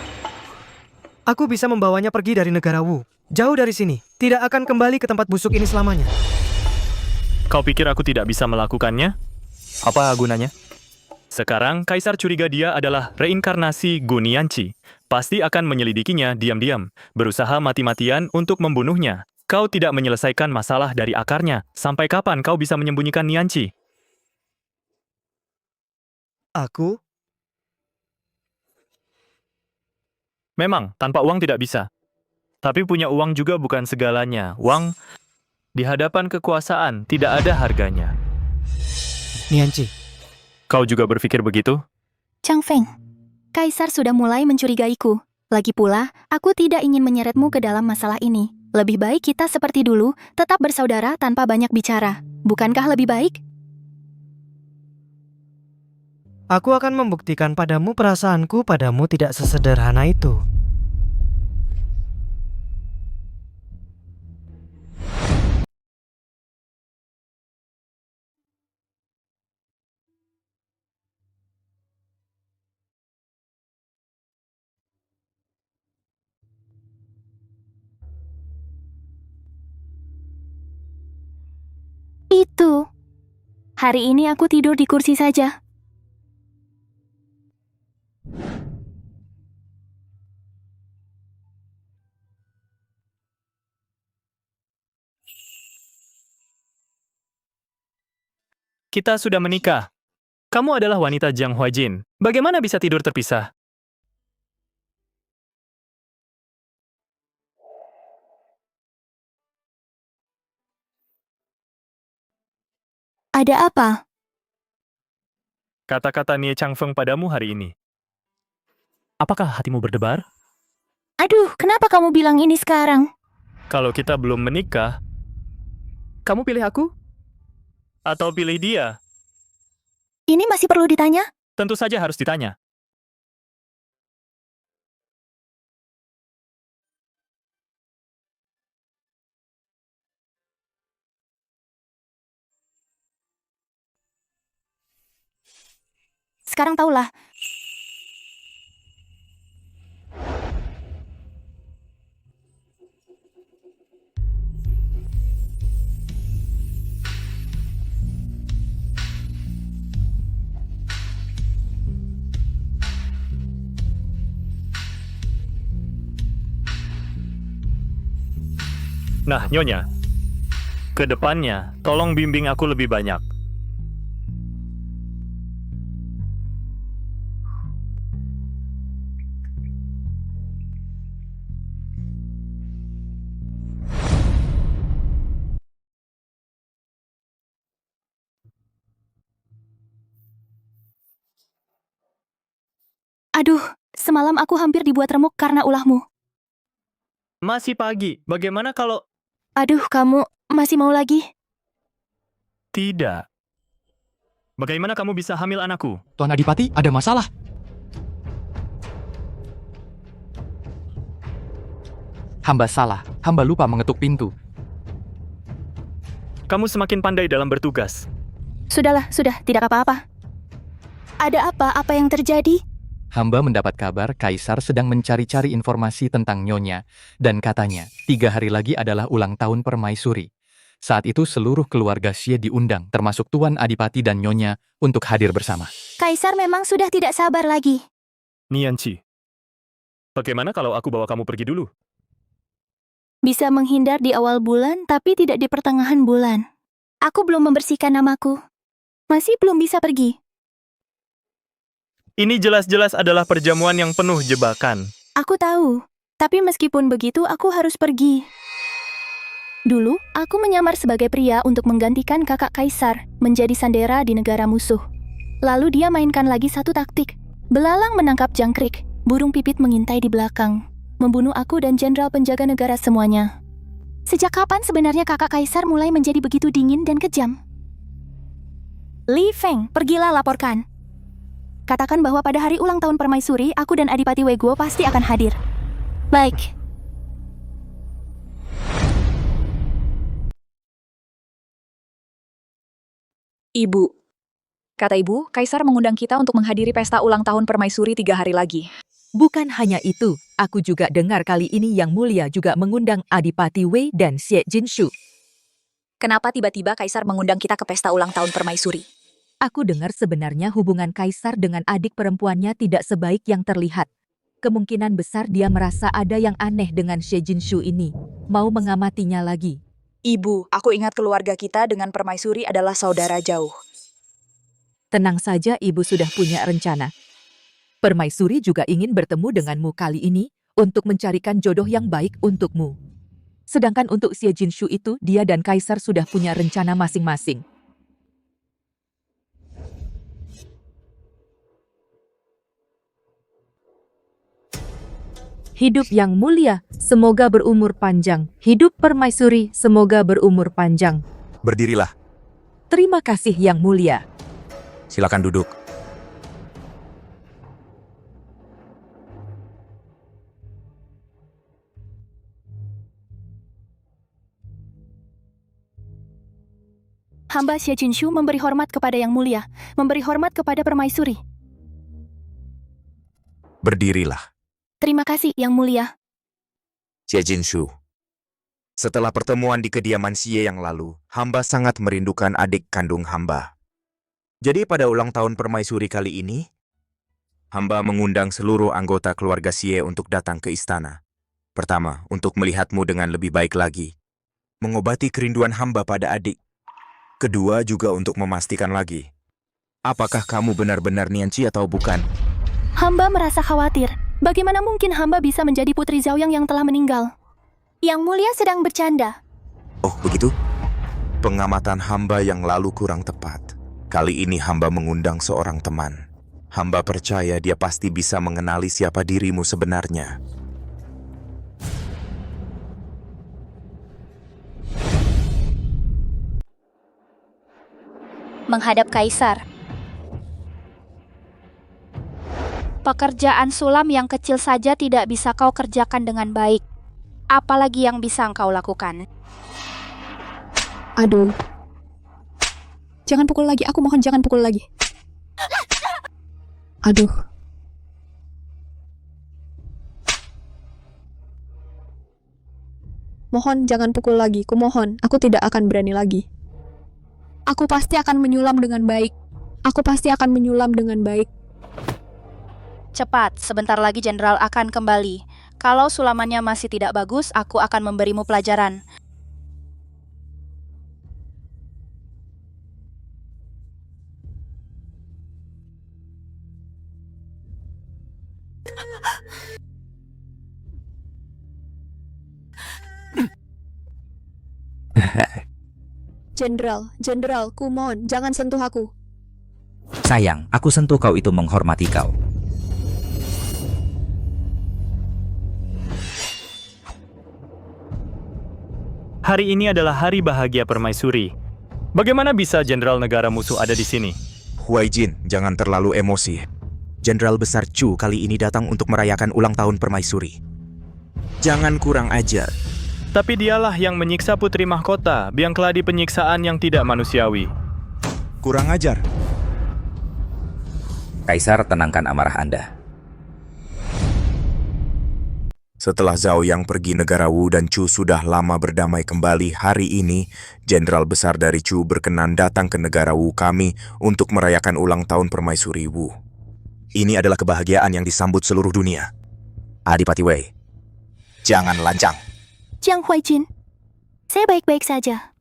Aku bisa membawanya pergi dari negara Wu. Jauh dari sini. Tidak akan kembali ke tempat busuk ini selamanya. Kau pikir aku tidak bisa melakukannya? Apa gunanya? Sekarang, Kaisar curiga dia adalah reinkarnasi Gu Nianqi. Pasti akan menyelidikinya diam-diam, berusaha mati-matian untuk membunuhnya. Kau tidak menyelesaikan masalah dari akarnya. Sampai kapan kau bisa menyembunyikan Nianqi? Aku? Memang, tanpa uang tidak bisa. Tapi punya uang juga bukan segalanya. Uang, di hadapan kekuasaan, tidak ada harganya. Nianqi, kau juga berpikir begitu? Changfeng, kaisar sudah mulai mencurigaiku. Lagi pula, aku tidak ingin menyeretmu ke dalam masalah ini. Lebih baik kita seperti dulu, tetap bersaudara tanpa banyak bicara. Bukankah lebih baik? aku akan membuktikan padamu perasaanku padamu tidak sesederhana itu. Itu. Hari ini aku tidur di kursi saja. Kita sudah menikah. Kamu adalah wanita Jiang Huaijin. Bagaimana bisa tidur terpisah? Ada apa? Kata-kata Nie Changfeng padamu hari ini. Apakah hatimu berdebar? Aduh, kenapa kamu bilang ini sekarang? Kalau kita belum menikah, kamu pilih aku? Atau pilih dia? Ini masih perlu ditanya? Tentu saja harus ditanya. Sekarang tahulah. Nah, Nyonya, ke depannya, tolong bimbing aku lebih banyak. Aduh, semalam aku hampir dibuat remuk karena ulahmu. Masih pagi, bagaimana kalau... Aduh, kamu masih mau lagi? Tidak. Bagaimana kamu bisa hamil anakku? Tuan Adipati, ada masalah. Hamba salah, hamba lupa mengetuk pintu. Kamu semakin pandai dalam bertugas. Sudahlah, sudah, tidak apa-apa. Ada apa? Apa yang terjadi? Hamba mendapat kabar Kaisar sedang mencari-cari informasi tentang Nyonya, dan katanya 3 hari lagi adalah ulang tahun Permaisuri. Saat itu seluruh keluarga Xie diundang, termasuk Tuan Adipati dan Nyonya, untuk hadir bersama. Kaisar memang sudah tidak sabar lagi. Nianci, bagaimana kalau aku bawa kamu pergi dulu? Bisa menghindar di awal bulan, tapi tidak di pertengahan bulan. Aku belum membersihkan namaku. Masih belum bisa pergi. Ini jelas-jelas adalah perjamuan yang penuh jebakan. Aku tahu, tapi meskipun begitu aku harus pergi. Dulu, aku menyamar sebagai pria untuk menggantikan kakak Kaisar menjadi sandera di negara musuh. Lalu dia mainkan lagi satu taktik. Belalang menangkap jangkrik, burung pipit mengintai di belakang, membunuh aku dan jenderal penjaga negara semuanya. Sejak kapan sebenarnya kakak Kaisar mulai menjadi begitu dingin dan kejam? Li Feng, pergilah laporkan. Katakan bahwa pada hari ulang tahun Permaisuri, aku dan Adipati Weguo pasti akan hadir. Baik. Ibu. Kata ibu, Kaisar mengundang kita untuk menghadiri pesta ulang tahun Permaisuri 3 hari lagi. Bukan hanya itu, aku juga dengar kali ini Yang Mulia juga mengundang Adipati Wei dan Xie Jinshu. Kenapa tiba-tiba Kaisar mengundang kita ke pesta ulang tahun Permaisuri? Aku dengar sebenarnya hubungan Kaisar dengan adik perempuannya tidak sebaik yang terlihat. Kemungkinan besar dia merasa ada yang aneh dengan Xie Jinshu ini, mau mengamatinya lagi. Ibu, aku ingat keluarga kita dengan Permaisuri adalah saudara jauh. Tenang saja, ibu sudah punya rencana. Permaisuri juga ingin bertemu denganmu kali ini untuk mencarikan jodoh yang baik untukmu. Sedangkan untuk Xie Jinshu itu, dia dan Kaisar sudah punya rencana masing-masing. Hidup Yang Mulia, semoga berumur panjang. Hidup Permaisuri, semoga berumur panjang. Berdirilah. Terima kasih Yang Mulia. Silakan duduk. Hamba Xie Jinshu memberi hormat kepada Yang Mulia, memberi hormat kepada Permaisuri. Berdirilah. Terima kasih, Yang Mulia. Xie Jinshu. Setelah pertemuan di kediaman Xie yang lalu, hamba sangat merindukan adik kandung hamba. Jadi pada ulang tahun Permaisuri kali ini, hamba mengundang seluruh anggota keluarga Xie untuk datang ke istana. Pertama, untuk melihatmu dengan lebih baik lagi. Mengobati kerinduan hamba pada adik. Kedua, juga untuk memastikan lagi. Apakah kamu benar-benar Nianci atau bukan? Hamba merasa khawatir. Bagaimana mungkin hamba bisa menjadi putri Zhaoyang yang telah meninggal? Yang Mulia sedang bercanda. Oh, begitu? Pengamatan hamba yang lalu kurang tepat. Kali ini hamba mengundang seorang teman. Hamba percaya dia pasti bisa mengenali siapa dirimu sebenarnya. Menghadap Kaisar. Pekerjaan sulam yang kecil saja tidak bisa kau kerjakan dengan baik. Apalagi yang bisa engkau lakukan? Aduh. Jangan pukul lagi, aku mohon jangan pukul lagi. Aduh. Mohon jangan pukul lagi, kumohon, aku tidak akan berani lagi. Aku pasti akan menyulam dengan baik. Aku pasti akan menyulam dengan baik. Cepat, sebentar lagi jenderal akan kembali. Kalau sulamannya masih tidak bagus, aku akan memberimu pelajaran. Jenderal, kumohon, jangan sentuh aku. Sayang, aku sentuh kau itu menghormati kau. Hari ini adalah hari bahagia Permaisuri. Bagaimana bisa jenderal negara musuh ada di sini? Huai Jin, jangan terlalu emosi. Jenderal Besar Chu kali ini datang untuk merayakan ulang tahun Permaisuri. Jangan kurang ajar. Tapi dialah yang menyiksa putri mahkota, Biang Keladi penyiksaan yang tidak manusiawi. Kurang ajar. Kaisar, tenangkan amarah Anda. Setelah Zhao Yang pergi, negara Wu dan Chu sudah lama berdamai kembali. Hari ini, Jenderal Besar dari Chu berkenan datang ke negara Wu kami untuk merayakan ulang tahun Permaisuri Wu. Ini adalah kebahagiaan yang disambut seluruh dunia. Adipati Wei, jangan lancang. Jiang Huaijin, saya baik-baik saja.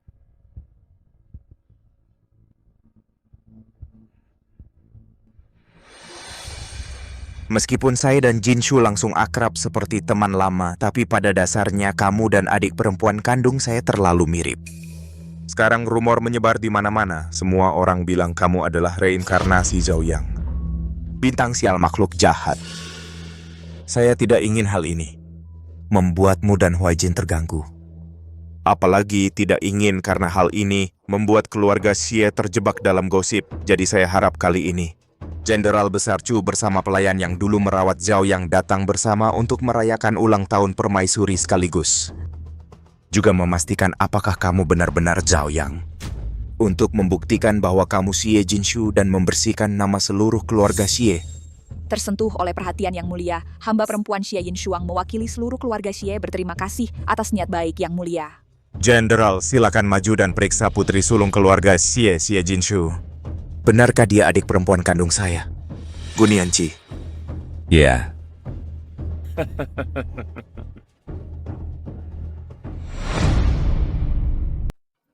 Meskipun saya dan Jinshu langsung akrab seperti teman lama, tapi pada dasarnya kamu dan adik perempuan kandung saya terlalu mirip. Sekarang rumor menyebar di mana-mana. Semua orang bilang kamu adalah reinkarnasi Zhao Yang. Bintang sial makhluk jahat. Saya tidak ingin hal ini membuatmu dan Huaijin terganggu. Apalagi tidak ingin karena hal ini membuat keluarga Xie terjebak dalam gosip. Jadi saya harap kali ini Jenderal Besar Chu bersama pelayan yang dulu merawat Zhao Yang datang bersama untuk merayakan ulang tahun Permaisuri sekaligus juga memastikan apakah kamu benar-benar Zhao Yang, untuk membuktikan bahwa kamu Xie Jinshu dan membersihkan nama seluruh keluarga Xie. Tersentuh oleh perhatian yang mulia, hamba perempuan Xie Yin Shuang mewakili seluruh keluarga Xie berterima kasih atas niat baik yang mulia. Jenderal, silakan maju dan periksa putri sulung keluarga Xie Jinshu. Benarkah dia adik perempuan kandung saya, Gunianchi? Ya.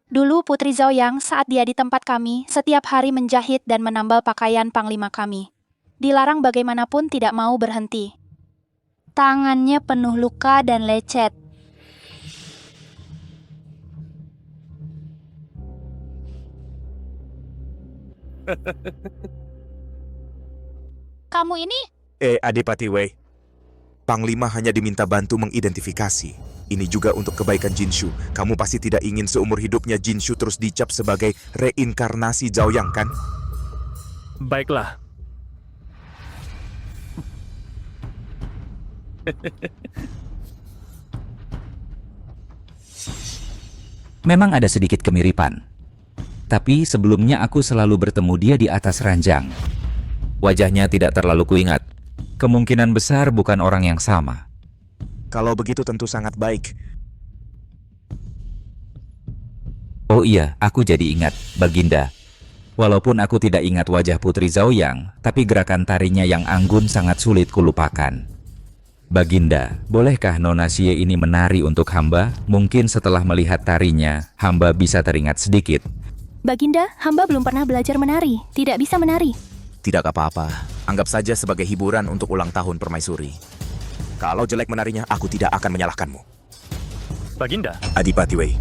Dulu Putri Zhao Yang saat dia di tempat kami, setiap hari menjahit dan menambal pakaian panglima kami. Dilarang bagaimanapun tidak mau berhenti. Tangannya penuh luka dan lecet. Kamu ini? Adipati Wei. Panglima hanya diminta bantu mengidentifikasi. Ini juga untuk kebaikan Jinshu. Kamu pasti tidak ingin seumur hidupnya Jinshu terus dicap sebagai reinkarnasi Zhao Yang, kan? Baiklah. Memang ada sedikit kemiripan. Tapi sebelumnya aku selalu bertemu dia di atas ranjang. Wajahnya tidak terlalu kuingat. Kemungkinan besar bukan orang yang sama. Kalau begitu tentu sangat baik. Oh iya, aku jadi ingat, Baginda. Walaupun aku tidak ingat wajah Putri Zhao Yang, tapi gerakan tarinya yang anggun sangat sulit kulupakan. Baginda, bolehkah Nona Xie ini menari untuk hamba? Mungkin setelah melihat tarinya, hamba bisa teringat sedikit. Baginda, hamba belum pernah belajar menari, tidak bisa menari. Tidak apa-apa, anggap saja sebagai hiburan untuk ulang tahun Permaisuri. Kalau jelek menarinya, aku tidak akan menyalahkanmu. Baginda. Adipati Wei,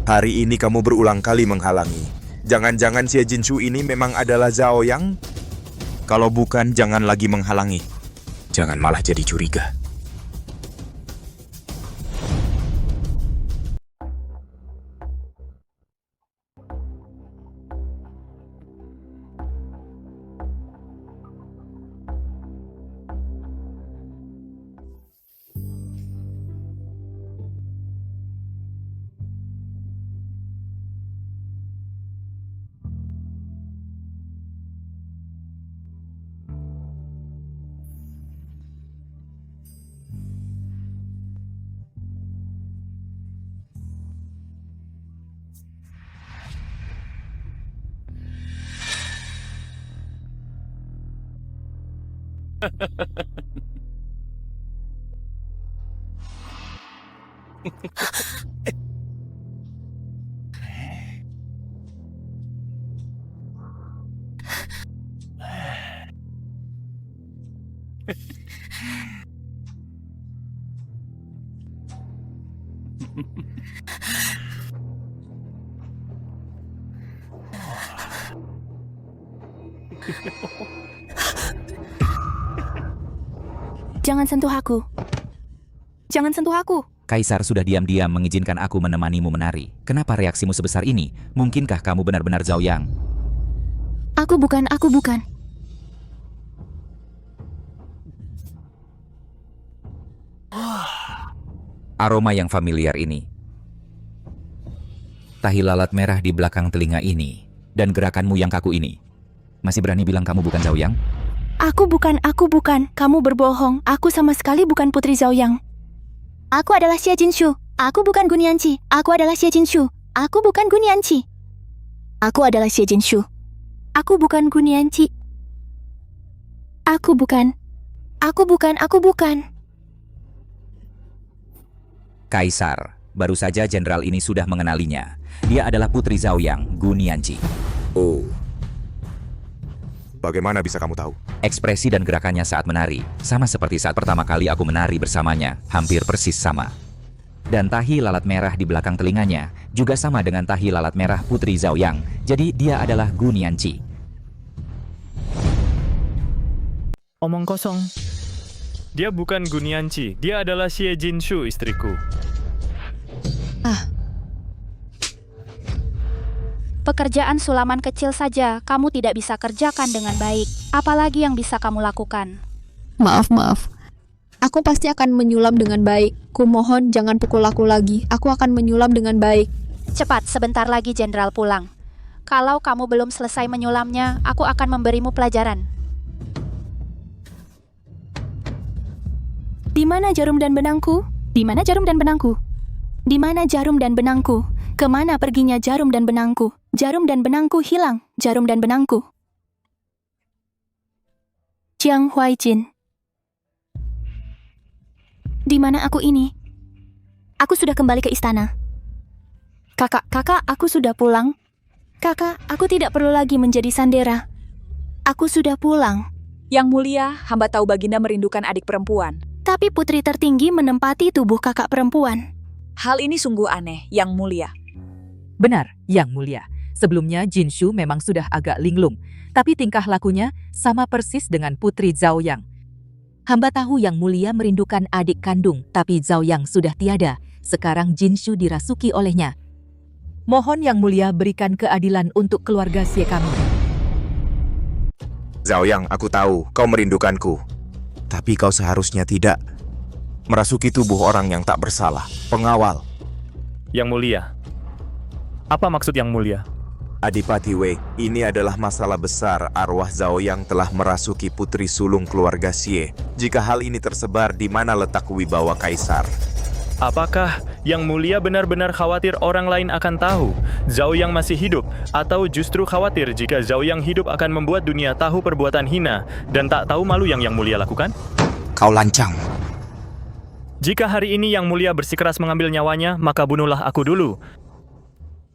hari ini kamu berulang kali menghalangi. Jangan-jangan Xie Jinshu ini memang adalah Zhao Yang? Kalau bukan, jangan lagi menghalangi. Jangan malah jadi curiga. Jangan sentuh aku. Jangan sentuh aku. Kaisar sudah diam-diam mengizinkan aku menemanimu menari. Kenapa reaksimu sebesar ini? Mungkinkah kamu benar-benar Zhao Yang? Aku bukan. Aroma yang familiar ini. Tahi lalat merah di belakang telinga ini. Dan gerakanmu yang kaku ini. Masih berani bilang kamu bukan Zhao Yang? Aku bukan. Kamu berbohong. Aku sama sekali bukan Putri Zhao Yang. Aku adalah Xie Jinshu. Aku bukan Gun Yanqi. Aku adalah Xie Jinshu. Aku bukan Gun Yanqi. Aku adalah Xie Jinshu. Aku bukan Gun Yanqi. Aku bukan. Kaisar, baru saja jenderal ini sudah mengenalinya. Dia adalah Putri Zhao Yang, Gun Yanqi. Oh. Bagaimana bisa kamu tahu? Ekspresi dan gerakannya saat menari, sama seperti saat pertama kali aku menari bersamanya, hampir persis sama. Dan tahi lalat merah di belakang telinganya, juga sama dengan tahi lalat merah Putri Zhao Yang, jadi dia adalah Gun Yanqi. Omong kosong. Dia bukan Gun Yanqi, dia adalah Xie Jinshu, istriku. Pekerjaan sulaman kecil saja kamu tidak bisa kerjakan dengan baik. Apalagi yang bisa kamu lakukan? Maaf. Aku pasti akan menyulam dengan baik. Kumohon jangan pukul aku lagi. Aku akan menyulam dengan baik. Cepat, sebentar lagi jenderal pulang. Kalau kamu belum selesai menyulamnya, aku akan memberimu pelajaran. Di mana jarum dan benangku? Di mana jarum dan benangku? Di mana jarum dan benangku? Kemana perginya jarum dan benangku? Jarum dan benangku hilang. Jarum dan benangku. Jiang Huaijin. Di mana aku ini? Aku sudah kembali ke istana. Kakak, aku sudah pulang. Kakak, aku tidak perlu lagi menjadi sandera. Aku sudah pulang. Yang mulia, hamba tahu Baginda merindukan adik perempuan. Tapi putri tertinggi menempati tubuh kakak perempuan. Hal ini sungguh aneh, Yang mulia. Benar, Yang mulia. Sebelumnya Jinshu memang sudah agak linglung, tapi tingkah lakunya sama persis dengan Putri Zhao Yang. Hamba tahu Yang mulia merindukan adik kandung, tapi Zhao Yang sudah tiada. Sekarang Jinshu dirasuki olehnya. Mohon Yang mulia berikan keadilan untuk keluarga Xie kami. Zhao Yang, aku tahu kau merindukanku. Tapi kau seharusnya tidak merasuki tubuh orang yang tak bersalah. Pengawal. Yang mulia. Apa maksud Yang mulia? Adipati Wei, ini adalah masalah besar. Arwah Zhao Yang telah merasuki putri sulung keluarga Xie. Jika hal ini tersebar, di mana letak wibawa kaisar? Apakah Yang mulia benar-benar khawatir orang lain akan tahu Zhao Yang masih hidup? Atau justru khawatir jika Zhao Yang hidup akan membuat dunia tahu perbuatan hina dan tak tahu malu yang mulia lakukan? Kau lancang. Jika hari ini Yang mulia bersikeras mengambil nyawanya, maka bunuhlah aku dulu.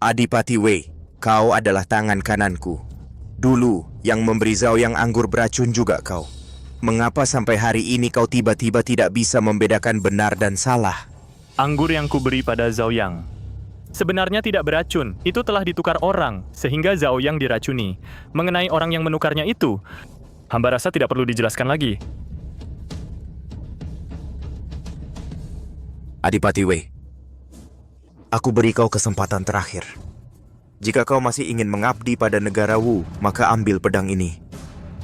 Adipati Wei, kau adalah tangan kananku. Dulu, yang memberi Zhao Yang anggur beracun juga kau. Mengapa sampai hari ini kau tiba-tiba tidak bisa membedakan benar dan salah? Anggur yang kuberi pada Zhao Yang sebenarnya tidak beracun. Itu telah ditukar orang, sehingga Zhao Yang diracuni. Mengenai orang yang menukarnya itu, hamba rasa tidak perlu dijelaskan lagi. Adipati Wei, aku beri kau kesempatan terakhir. Jika kau masih ingin mengabdi pada negara Wu, maka ambil pedang ini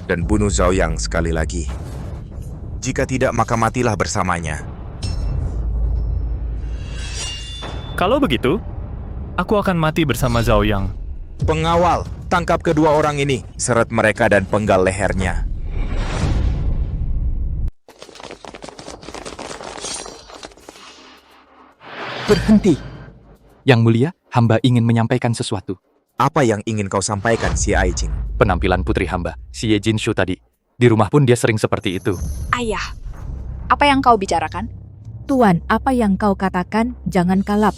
dan bunuh Zhao Yang sekali lagi. Jika tidak, maka matilah bersamanya. Kalau begitu, aku akan mati bersama Zhao Yang. Pengawal, tangkap kedua orang ini, seret mereka dan penggal lehernya. Berhenti. Yang mulia, hamba ingin menyampaikan sesuatu. Apa yang ingin kau sampaikan, Xie Aijing? Penampilan putri hamba, Xie Jinshu tadi. Di rumah pun dia sering seperti itu. Ayah, apa yang kau bicarakan? Tuan, apa yang kau katakan, jangan kalap.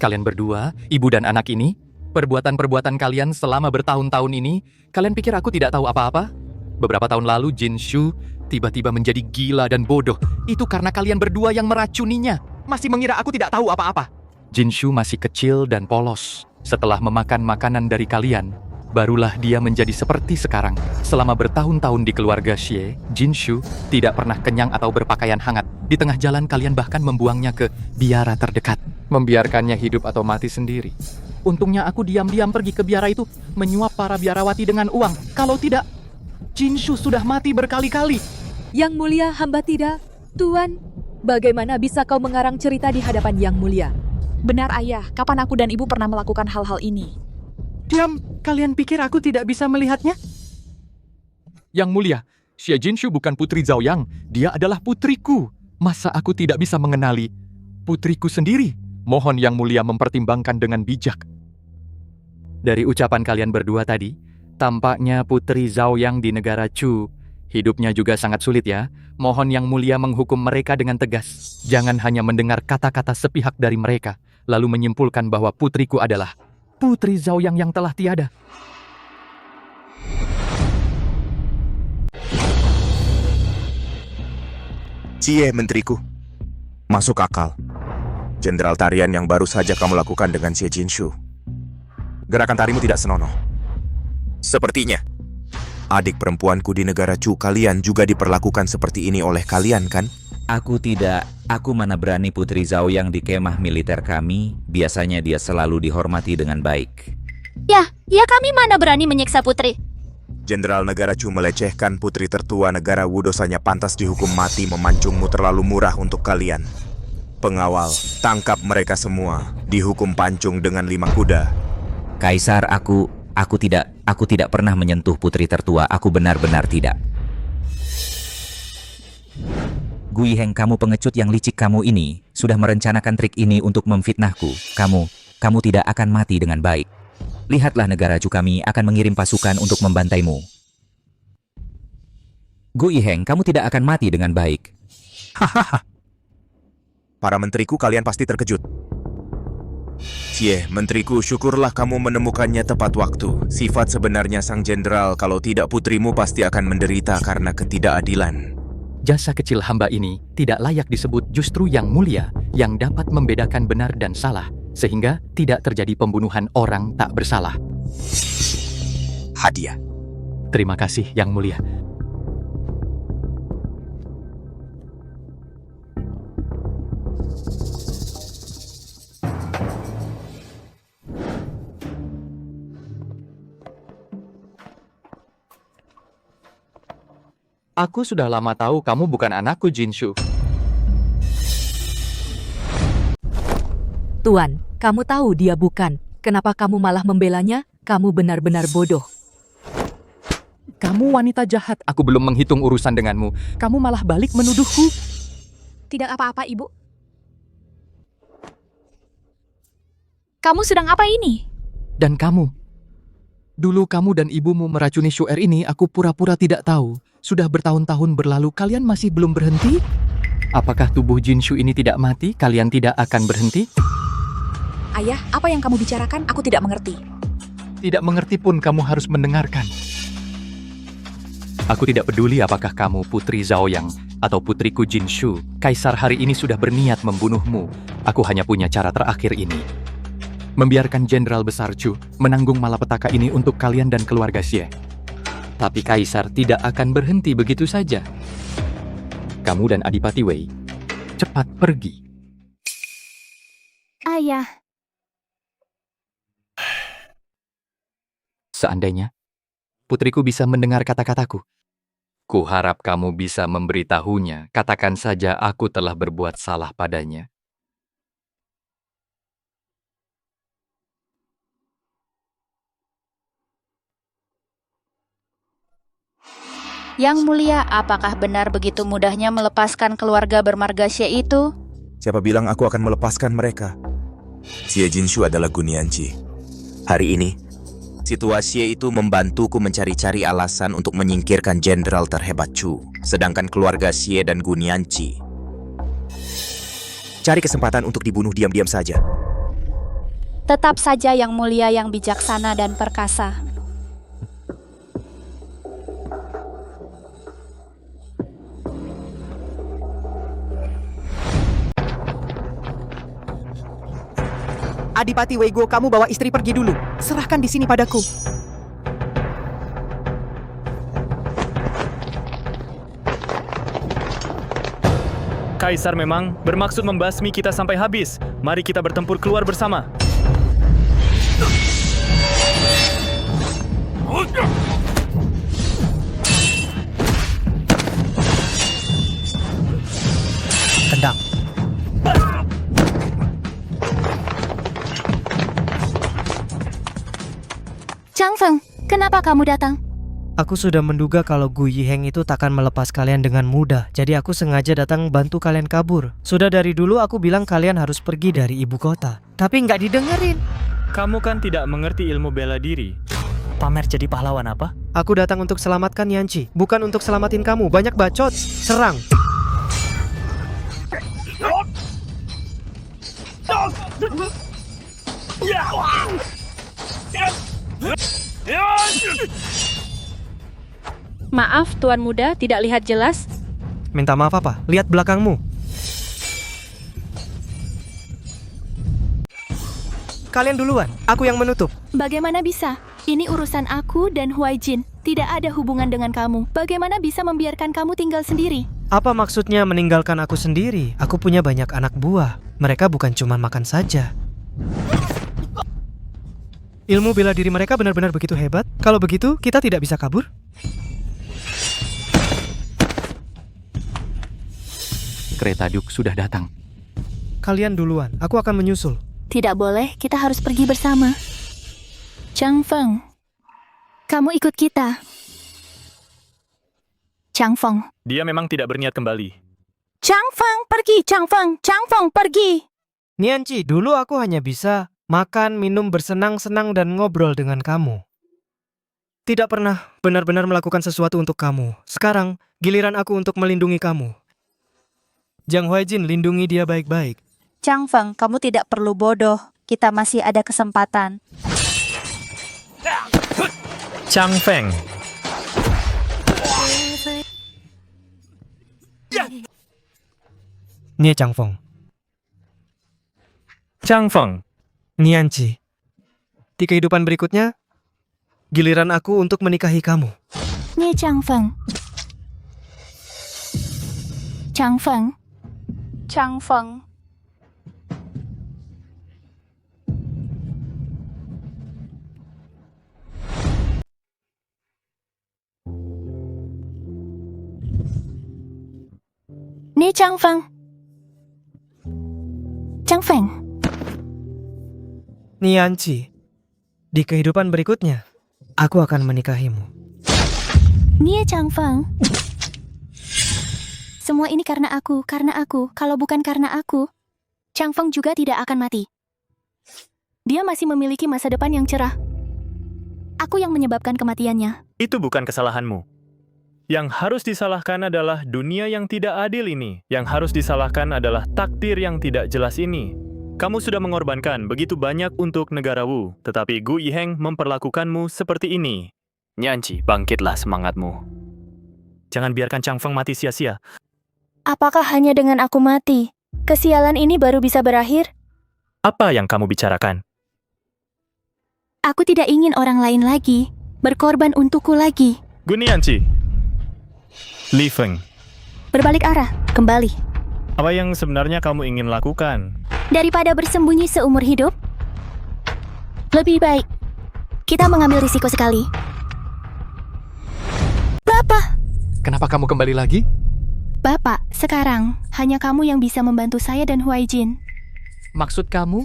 Kalian berdua, ibu dan anak ini, perbuatan-perbuatan kalian selama bertahun-tahun ini, kalian pikir aku tidak tahu apa-apa? Beberapa tahun lalu Jinshu tiba-tiba menjadi gila dan bodoh. Itu karena kalian berdua yang meracuninya. Masih mengira aku tidak tahu apa-apa. Jinshu masih kecil dan polos. Setelah memakan makanan dari kalian, barulah dia menjadi seperti sekarang. Selama bertahun-tahun di keluarga Xie, Jinshu tidak pernah kenyang atau berpakaian hangat. Di tengah jalan kalian bahkan membuangnya ke biara terdekat. Membiarkannya hidup atau mati sendiri. Untungnya aku diam-diam pergi ke biara itu, menyuap para biarawati dengan uang. Kalau tidak, Jinshu sudah mati berkali-kali. Yang mulia, hamba tidak. Tuan, bagaimana bisa kau mengarang cerita di hadapan Yang mulia? Benar ayah, kapan aku dan ibu pernah melakukan hal-hal ini? Diam! Kalian pikir aku tidak bisa melihatnya? Yang mulia, Xie Jinshu bukan putri Zhao Yang. Dia adalah putriku. Masa aku tidak bisa mengenali putriku sendiri? Mohon Yang Mulia mempertimbangkan dengan bijak. Dari ucapan kalian berdua tadi, tampaknya Putri Zhao Yang di negara Chu hidupnya juga sangat sulit ya. Mohon Yang Mulia menghukum mereka dengan tegas. Jangan hanya mendengar kata-kata sepihak dari mereka, lalu menyimpulkan bahwa putriku adalah Putri Zhao Yang telah tiada. Cie, menteriku. Masuk akal. Jenderal tarian yang baru saja kamu lakukan dengan Xie Jinshu. Gerakan tarimu tidak senonoh. Sepertinya, adik perempuanku di negara Chu kalian juga diperlakukan seperti ini oleh kalian, kan? Aku tidak. Aku mana berani Putri Zhao Yang di kemah militer kami. Biasanya dia selalu dihormati dengan baik. Ya kami mana berani menyiksa putri. Jenderal negara Chu melecehkan putri tertua negara Wu, dosanya pantas dihukum mati. Memancungmu terlalu murah untuk kalian. Pengawal, tangkap mereka semua. Dihukum pancung dengan 5 kuda. Kaisar, aku tidak pernah menyentuh putri tertua. Aku benar-benar tidak. Gui Heng, kamu pengecut yang licik kamu ini sudah merencanakan trik ini untuk memfitnahku. Kamu tidak akan mati dengan baik. Lihatlah, negara Chu kami akan mengirim pasukan untuk membantaimu. Gui Heng, kamu tidak akan mati dengan baik. Hahaha. Para menteriku, kalian pasti terkejut. Cie, menteriku, syukurlah kamu menemukannya tepat waktu. Sifat sebenarnya sang jenderal, kalau tidak putrimu pasti akan menderita karena ketidakadilan. Jasa kecil hamba ini tidak layak disebut, justru yang mulia yang dapat membedakan benar dan salah, sehingga tidak terjadi pembunuhan orang tak bersalah. Hadiah. Terima kasih, Yang Mulia. Aku sudah lama tahu kamu bukan anakku, Jinshu. Tuan, kamu tahu dia bukan. Kenapa kamu malah membelanya? Kamu benar-benar bodoh. Kamu wanita jahat. Aku belum menghitung urusan denganmu. Kamu malah balik menuduhku. Tidak apa-apa, Ibu. Kamu sedang apa ini? Dan kamu. Dulu kamu dan ibumu meracuni Shu'er ini, aku pura-pura tidak tahu. Sudah bertahun-tahun berlalu, kalian masih belum berhenti? Apakah tubuh Jinshu ini tidak mati? Kalian tidak akan berhenti? Ayah, apa yang kamu bicarakan? Aku tidak mengerti. Tidak mengerti pun kamu harus mendengarkan. Aku tidak peduli apakah kamu Putri Zhao Yang atau putriku Jinshu. Kaisar hari ini sudah berniat membunuhmu. Aku hanya punya cara terakhir ini. Membiarkan Jenderal Besar Chu menanggung malapetaka ini untuk kalian dan keluarga Xie. Tapi Kaisar tidak akan berhenti begitu saja. Kamu dan Adipati Wei, cepat pergi. Ayah. Seandainya putriku bisa mendengar kata-kataku, kuharap kamu bisa memberitahunya. Katakan saja aku telah berbuat salah padanya. Yang Mulia, apakah benar begitu mudahnya melepaskan keluarga bermarga Xie itu? Siapa bilang aku akan melepaskan mereka? Xie Jinshu adalah Gunianchi. Hari ini, situasi itu membantuku mencari-cari alasan untuk menyingkirkan jenderal terhebat Chu. Sedangkan keluarga Xie dan Gunianchi cari kesempatan untuk dibunuh diam-diam saja. Tetap saja Yang Mulia yang bijaksana dan perkasa. Adipati Weigo, kamu bawa istri pergi dulu. Serahkan di sini padaku. Kaisar memang bermaksud membasmi kita sampai habis. Mari kita bertempur keluar bersama. Tendang. Chang Feng, kenapa kamu datang? Aku sudah menduga kalau Gu Yiheng itu takkan melepas kalian dengan mudah, jadi aku sengaja datang bantu kalian kabur. Sudah dari dulu aku bilang kalian harus pergi dari ibu kota, tapi nggak didengerin. Kamu kan tidak mengerti ilmu bela diri. Pamer jadi pahlawan apa? Aku datang untuk selamatkan Yanchi, bukan untuk selamatin kamu. Banyak bacot. Serang. Maaf, Tuan Muda, tidak lihat jelas. Minta maaf apa? Lihat belakangmu. Kalian duluan, aku yang menutup. Bagaimana bisa? Ini urusan aku dan Huai Jin. Tidak ada hubungan dengan kamu. Bagaimana bisa membiarkan kamu tinggal sendiri? Apa maksudnya meninggalkan aku sendiri? Aku punya banyak anak buah. Mereka bukan cuma makan saja. Ilmu bela diri mereka benar-benar begitu hebat. Kalau begitu, kita tidak bisa kabur. Kereta Duke sudah datang. Kalian duluan, aku akan menyusul. Tidak boleh, kita harus pergi bersama. Chang Feng, kamu ikut kita. Chang Feng. Dia memang tidak berniat kembali. Chang Feng, pergi. Chang Feng, Chang Feng, pergi. Nianci, dulu aku hanya bisa makan, minum, bersenang-senang, dan ngobrol dengan kamu. Tidak pernah benar-benar melakukan sesuatu untuk kamu. Sekarang, giliran aku untuk melindungi kamu. Jiang Huaijin, lindungi dia baik-baik. Chang Feng, kamu tidak perlu bodoh. Kita masih ada kesempatan. Chang Feng. Nie Chang Feng. Chang Feng. Nianci. Di kehidupan berikutnya, giliran aku untuk menikahi kamu. Nie Chang Feng. Chang Feng. Chang Feng. Nie Chang Feng. Chang Feng. Nianci. Di kehidupan berikutnya, aku akan menikahimu. Nie Chang Feng. Semua ini karena aku. Kalau bukan karena aku, Chang Feng juga tidak akan mati. Dia masih memiliki masa depan yang cerah. Aku yang menyebabkan kematiannya. Itu bukan kesalahanmu. Yang harus disalahkan adalah dunia yang tidak adil ini. Yang harus disalahkan adalah takdir yang tidak jelas ini. Kamu sudah mengorbankan begitu banyak untuk negara Wu, tetapi Gu Yiheng memperlakukanmu seperti ini. Nianci, bangkitlah semangatmu. Jangan biarkan Chang Feng mati sia-sia. Apakah hanya dengan aku mati, kesialan ini baru bisa berakhir? Apa yang kamu bicarakan? Aku tidak ingin orang lain lagi berkorban untukku lagi. Gu Nianci. Li Feng. Berbalik arah, kembali. Apa yang sebenarnya kamu ingin lakukan? Daripada bersembunyi seumur hidup, lebih baik kita mengambil risiko sekali. Bapak! Kenapa kamu kembali lagi? Bapak, sekarang hanya kamu yang bisa membantu saya dan Huai Jin. Maksud kamu?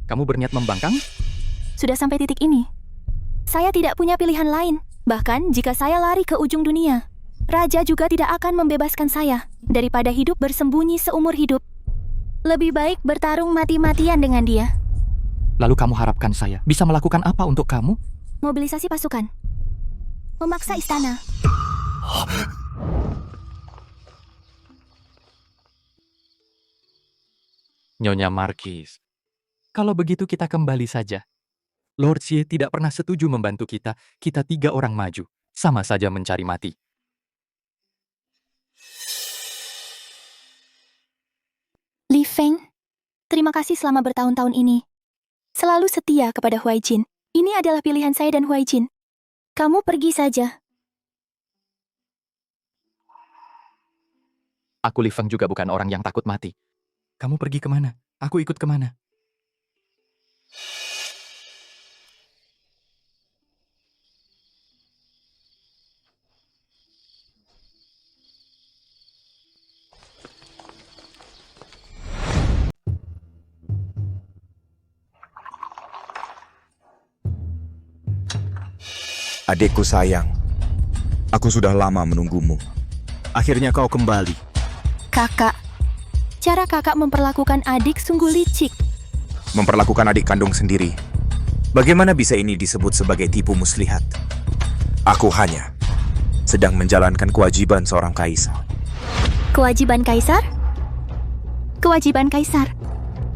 Kamu berniat membangkang? Sudah sampai titik ini. Saya tidak punya pilihan lain. Bahkan jika saya lari ke ujung dunia, Raja juga tidak akan membebaskan saya daripada hidup bersembunyi seumur hidup. Lebih baik bertarung mati-matian dengan dia. Lalu kamu harapkan saya bisa melakukan apa untuk kamu? Mobilisasi pasukan. Memaksa istana. Nyonya Markis, kalau begitu kita kembali saja. Lord Xie tidak pernah setuju membantu kita. Kita 3 orang maju. Sama saja mencari mati. Li Feng, terima kasih selama bertahun-tahun ini. Selalu setia kepada Huai Jin. Ini adalah pilihan saya dan Huai Jin. Kamu pergi saja. Aku Li Feng juga bukan orang yang takut mati. Kamu pergi kemana? Aku ikut kemana? Adikku sayang, aku sudah lama menunggumu. Akhirnya kau kembali. Kakak, cara kakak memperlakukan adik sungguh licik. Memperlakukan adik kandung sendiri. Bagaimana bisa ini disebut sebagai tipu muslihat? Aku hanya sedang menjalankan kewajiban seorang kaisar. Kewajiban kaisar? Kewajiban kaisar.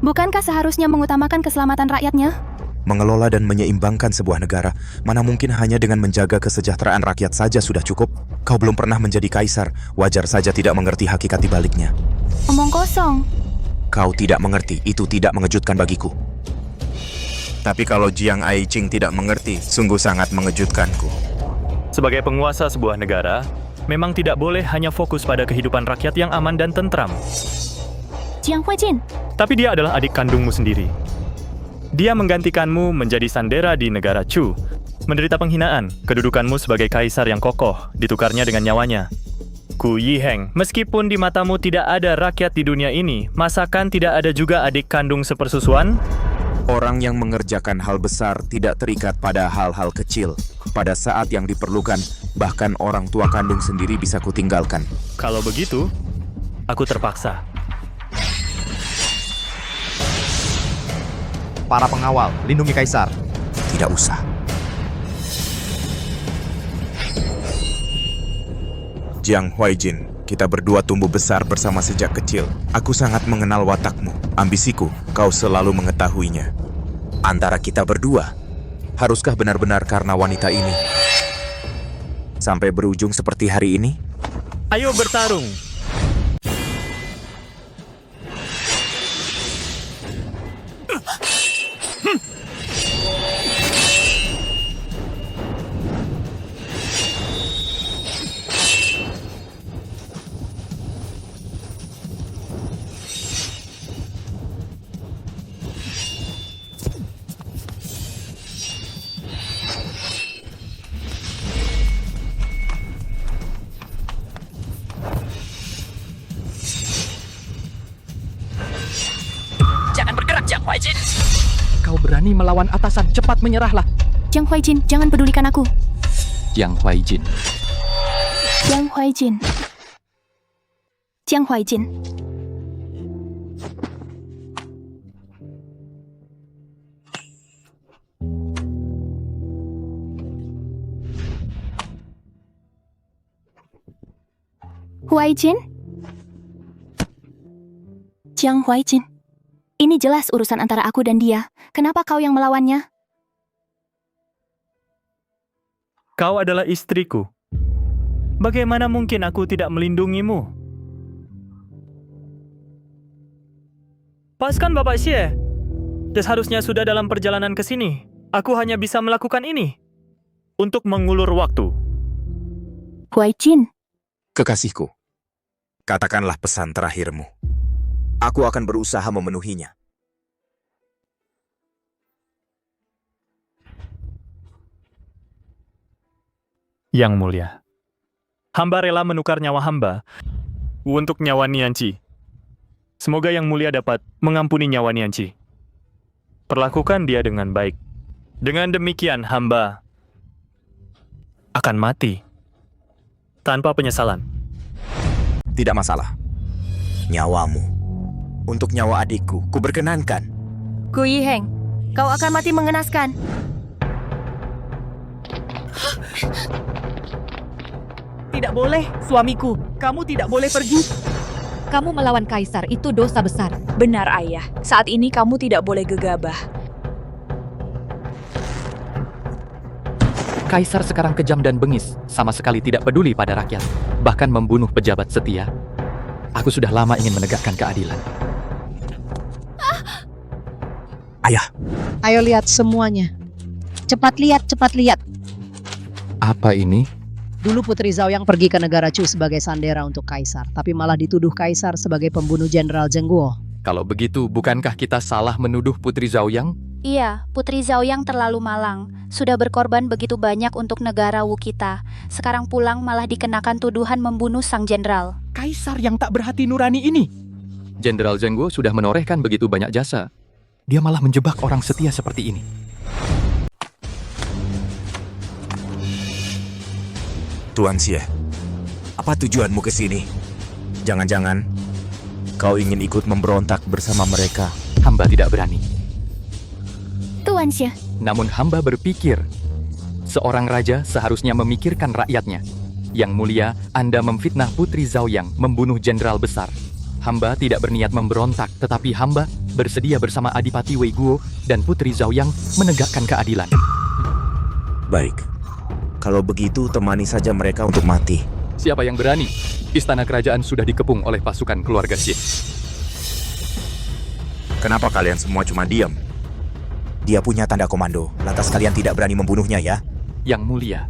Bukankah seharusnya mengutamakan keselamatan rakyatnya? Mengelola dan menyeimbangkan sebuah negara, mana mungkin hanya dengan menjaga kesejahteraan rakyat saja sudah cukup? Kau belum pernah menjadi kaisar, wajar saja tidak mengerti hakikat dibaliknya. Omong kosong. Kau tidak mengerti, itu tidak mengejutkan bagiku. Tapi kalau Jiang Aiqing tidak mengerti, sungguh sangat mengejutkanku. Sebagai penguasa sebuah negara, memang tidak boleh hanya fokus pada kehidupan rakyat yang aman dan tentram. Jiang Huijin. Tapi dia adalah adik kandungmu sendiri. Dia menggantikanmu menjadi sandera di negara Chu. Menderita penghinaan, kedudukanmu sebagai kaisar yang kokoh ditukarnya dengan nyawanya. Ku Yiheng, meskipun di matamu tidak ada rakyat di dunia ini, masakan tidak ada juga adik kandung sepersusuan? Orang yang mengerjakan hal besar tidak terikat pada hal-hal kecil. Pada saat yang diperlukan, bahkan orang tua kandung sendiri bisa kutinggalkan. Kalau begitu, aku terpaksa. Para pengawal, lindungi kaisar. Tidak usah. Jiang Huijin, kita berdua tumbuh besar bersama sejak kecil. Aku sangat mengenal watakmu, ambisiku, kau selalu mengetahuinya. Antara kita berdua, haruskah benar-benar karena wanita ini sampai berujung seperti hari ini? Ayo bertarung. Jangan bergerak, Jiang Huijin. Kau berani melawan atasan, cepat menyerahlah. Jiang Huijin, jangan pedulikan aku. Jiang Huijin. Jiang Huijin. Jiang Huijin. Huijin? Jiang Huijin. Ini jelas urusan antara aku dan dia. Kenapa kau yang melawannya? Kau adalah istriku. Bagaimana mungkin aku tidak melindungimu? Pas kan Bapak Xie? Dia seharusnya sudah dalam perjalanan ke sini. Aku hanya bisa melakukan ini untuk mengulur waktu. Huijin. Kekasihku, katakanlah pesan terakhirmu. Aku akan berusaha memenuhinya. Yang mulia, hamba rela menukar nyawa hamba untuk nyawa Nianqi. Semoga Yang Mulia dapat mengampuni nyawa Nianqi. Perlakukan dia dengan baik. Dengan demikian hamba akan mati tanpa penyesalan. Tidak masalah. Nyawamu untuk nyawa adikku, ku berkenankan. Ku Yiheng, kau akan mati mengenaskan. Tidak boleh, suamiku. Kamu tidak boleh pergi. Kamu melawan kaisar, itu dosa besar. Benar, Ayah. Saat ini kamu tidak boleh gegabah. Kaisar sekarang kejam dan bengis, sama sekali tidak peduli pada rakyat, bahkan membunuh pejabat setia. Aku sudah lama ingin menegakkan keadilan. Ayah. Ayo lihat semuanya. Cepat lihat, cepat lihat. Apa ini? Dulu Putri Zhaoyang pergi ke negara Chu sebagai sandera untuk kaisar, tapi malah dituduh kaisar sebagai pembunuh Jenderal Zheng Guo. Kalau begitu, bukankah kita salah menuduh Putri Zhaoyang? Iya, Putri Zhaoyang terlalu malang. Sudah berkorban begitu banyak untuk negara Wu kita. Sekarang pulang malah dikenakan tuduhan membunuh sang jenderal. Kaisar yang tak berhati nurani ini. Jenderal Zheng Guo sudah menorehkan begitu banyak jasa. Dia malah menjebak orang setia seperti ini. Tuan Xie, apa tujuanmu ke sini? Jangan-jangan kau ingin ikut memberontak bersama mereka? Hamba tidak berani. Tuan Xie, Namun hamba berpikir, seorang raja seharusnya memikirkan rakyatnya. Yang mulia, Anda memfitnah Putri Zhaoyang membunuh jenderal besar. Hamba tidak berniat memberontak, tetapi hamba bersedia bersama Adipati Wei Guo dan Putri Zhaoyang menegakkan keadilan. Baik, kalau begitu temani saja mereka untuk mati. Siapa yang berani? Istana kerajaan sudah dikepung oleh pasukan keluarga Xie. Kenapa kalian semua cuma diam? Dia punya tanda komando, lantas kalian tidak berani membunuhnya ya? Yang mulia,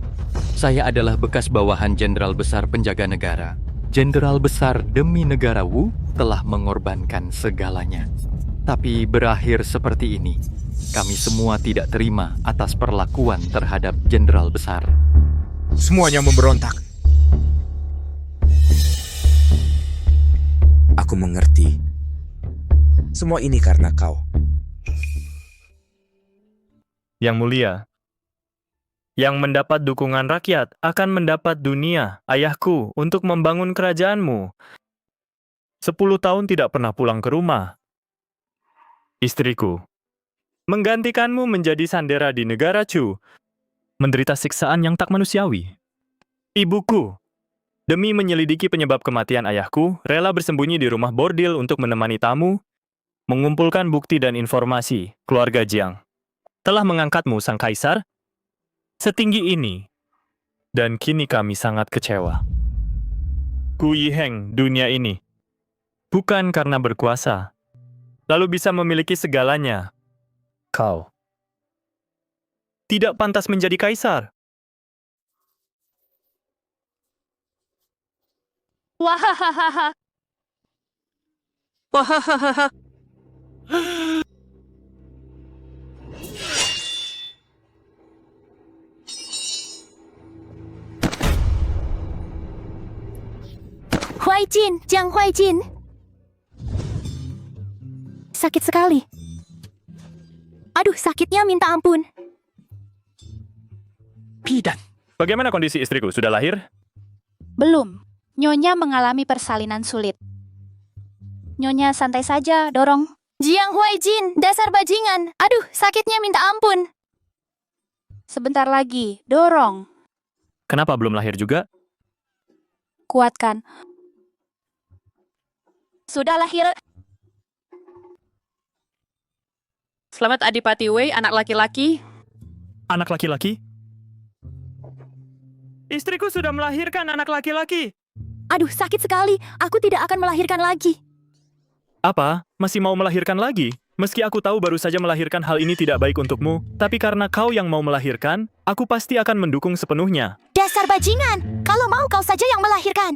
saya adalah bekas bawahan jenderal besar penjaga negara. Jenderal besar demi negara Wu telah mengorbankan segalanya. Tapi berakhir seperti ini. Kami semua tidak terima atas perlakuan terhadap jenderal besar. Semuanya memberontak. Aku mengerti. Semua ini karena kau. Yang mulia, yang mendapat dukungan rakyat akan mendapat dunia, ayahku, untuk membangun kerajaanmu. 10 tahun tidak pernah pulang ke rumah. Istriku, menggantikanmu menjadi sandera di negara Chu, menderita siksaan yang tak manusiawi. Ibuku, demi menyelidiki penyebab kematian ayahku, rela bersembunyi di rumah bordil untuk menemani tamu, mengumpulkan bukti dan informasi. Keluarga Jiang telah mengangkatmu sang kaisar setinggi ini, dan kini kami sangat kecewa. Gu Yiheng dunia ini, bukan karena berkuasa, lalu bisa memiliki segalanya. Kau tidak pantas menjadi kaisar. Wahahaha. Wahahaha. Huaijin, Jiang Huaijin. Sakit sekali. Aduh, sakitnya minta ampun. Bidan. Bagaimana kondisi istriku? Sudah lahir? Belum. Nyonya mengalami persalinan sulit. Nyonya santai saja, dorong. Jiang Huaijin, dasar bajingan. Aduh, sakitnya minta ampun. Sebentar lagi, dorong. Kenapa belum lahir juga? Kuatkan. Sudah lahir. Selamat Adipati Wei, anak laki-laki. Anak laki-laki? Istriku sudah melahirkan anak laki-laki. Aduh, sakit sekali. Aku tidak akan melahirkan lagi. Apa? Masih mau melahirkan lagi? Meski aku tahu baru saja melahirkan hal ini tidak baik untukmu, tapi karena kau yang mau melahirkan, aku pasti akan mendukung sepenuhnya. Dasar bajingan. Kalau mau kau saja yang melahirkan.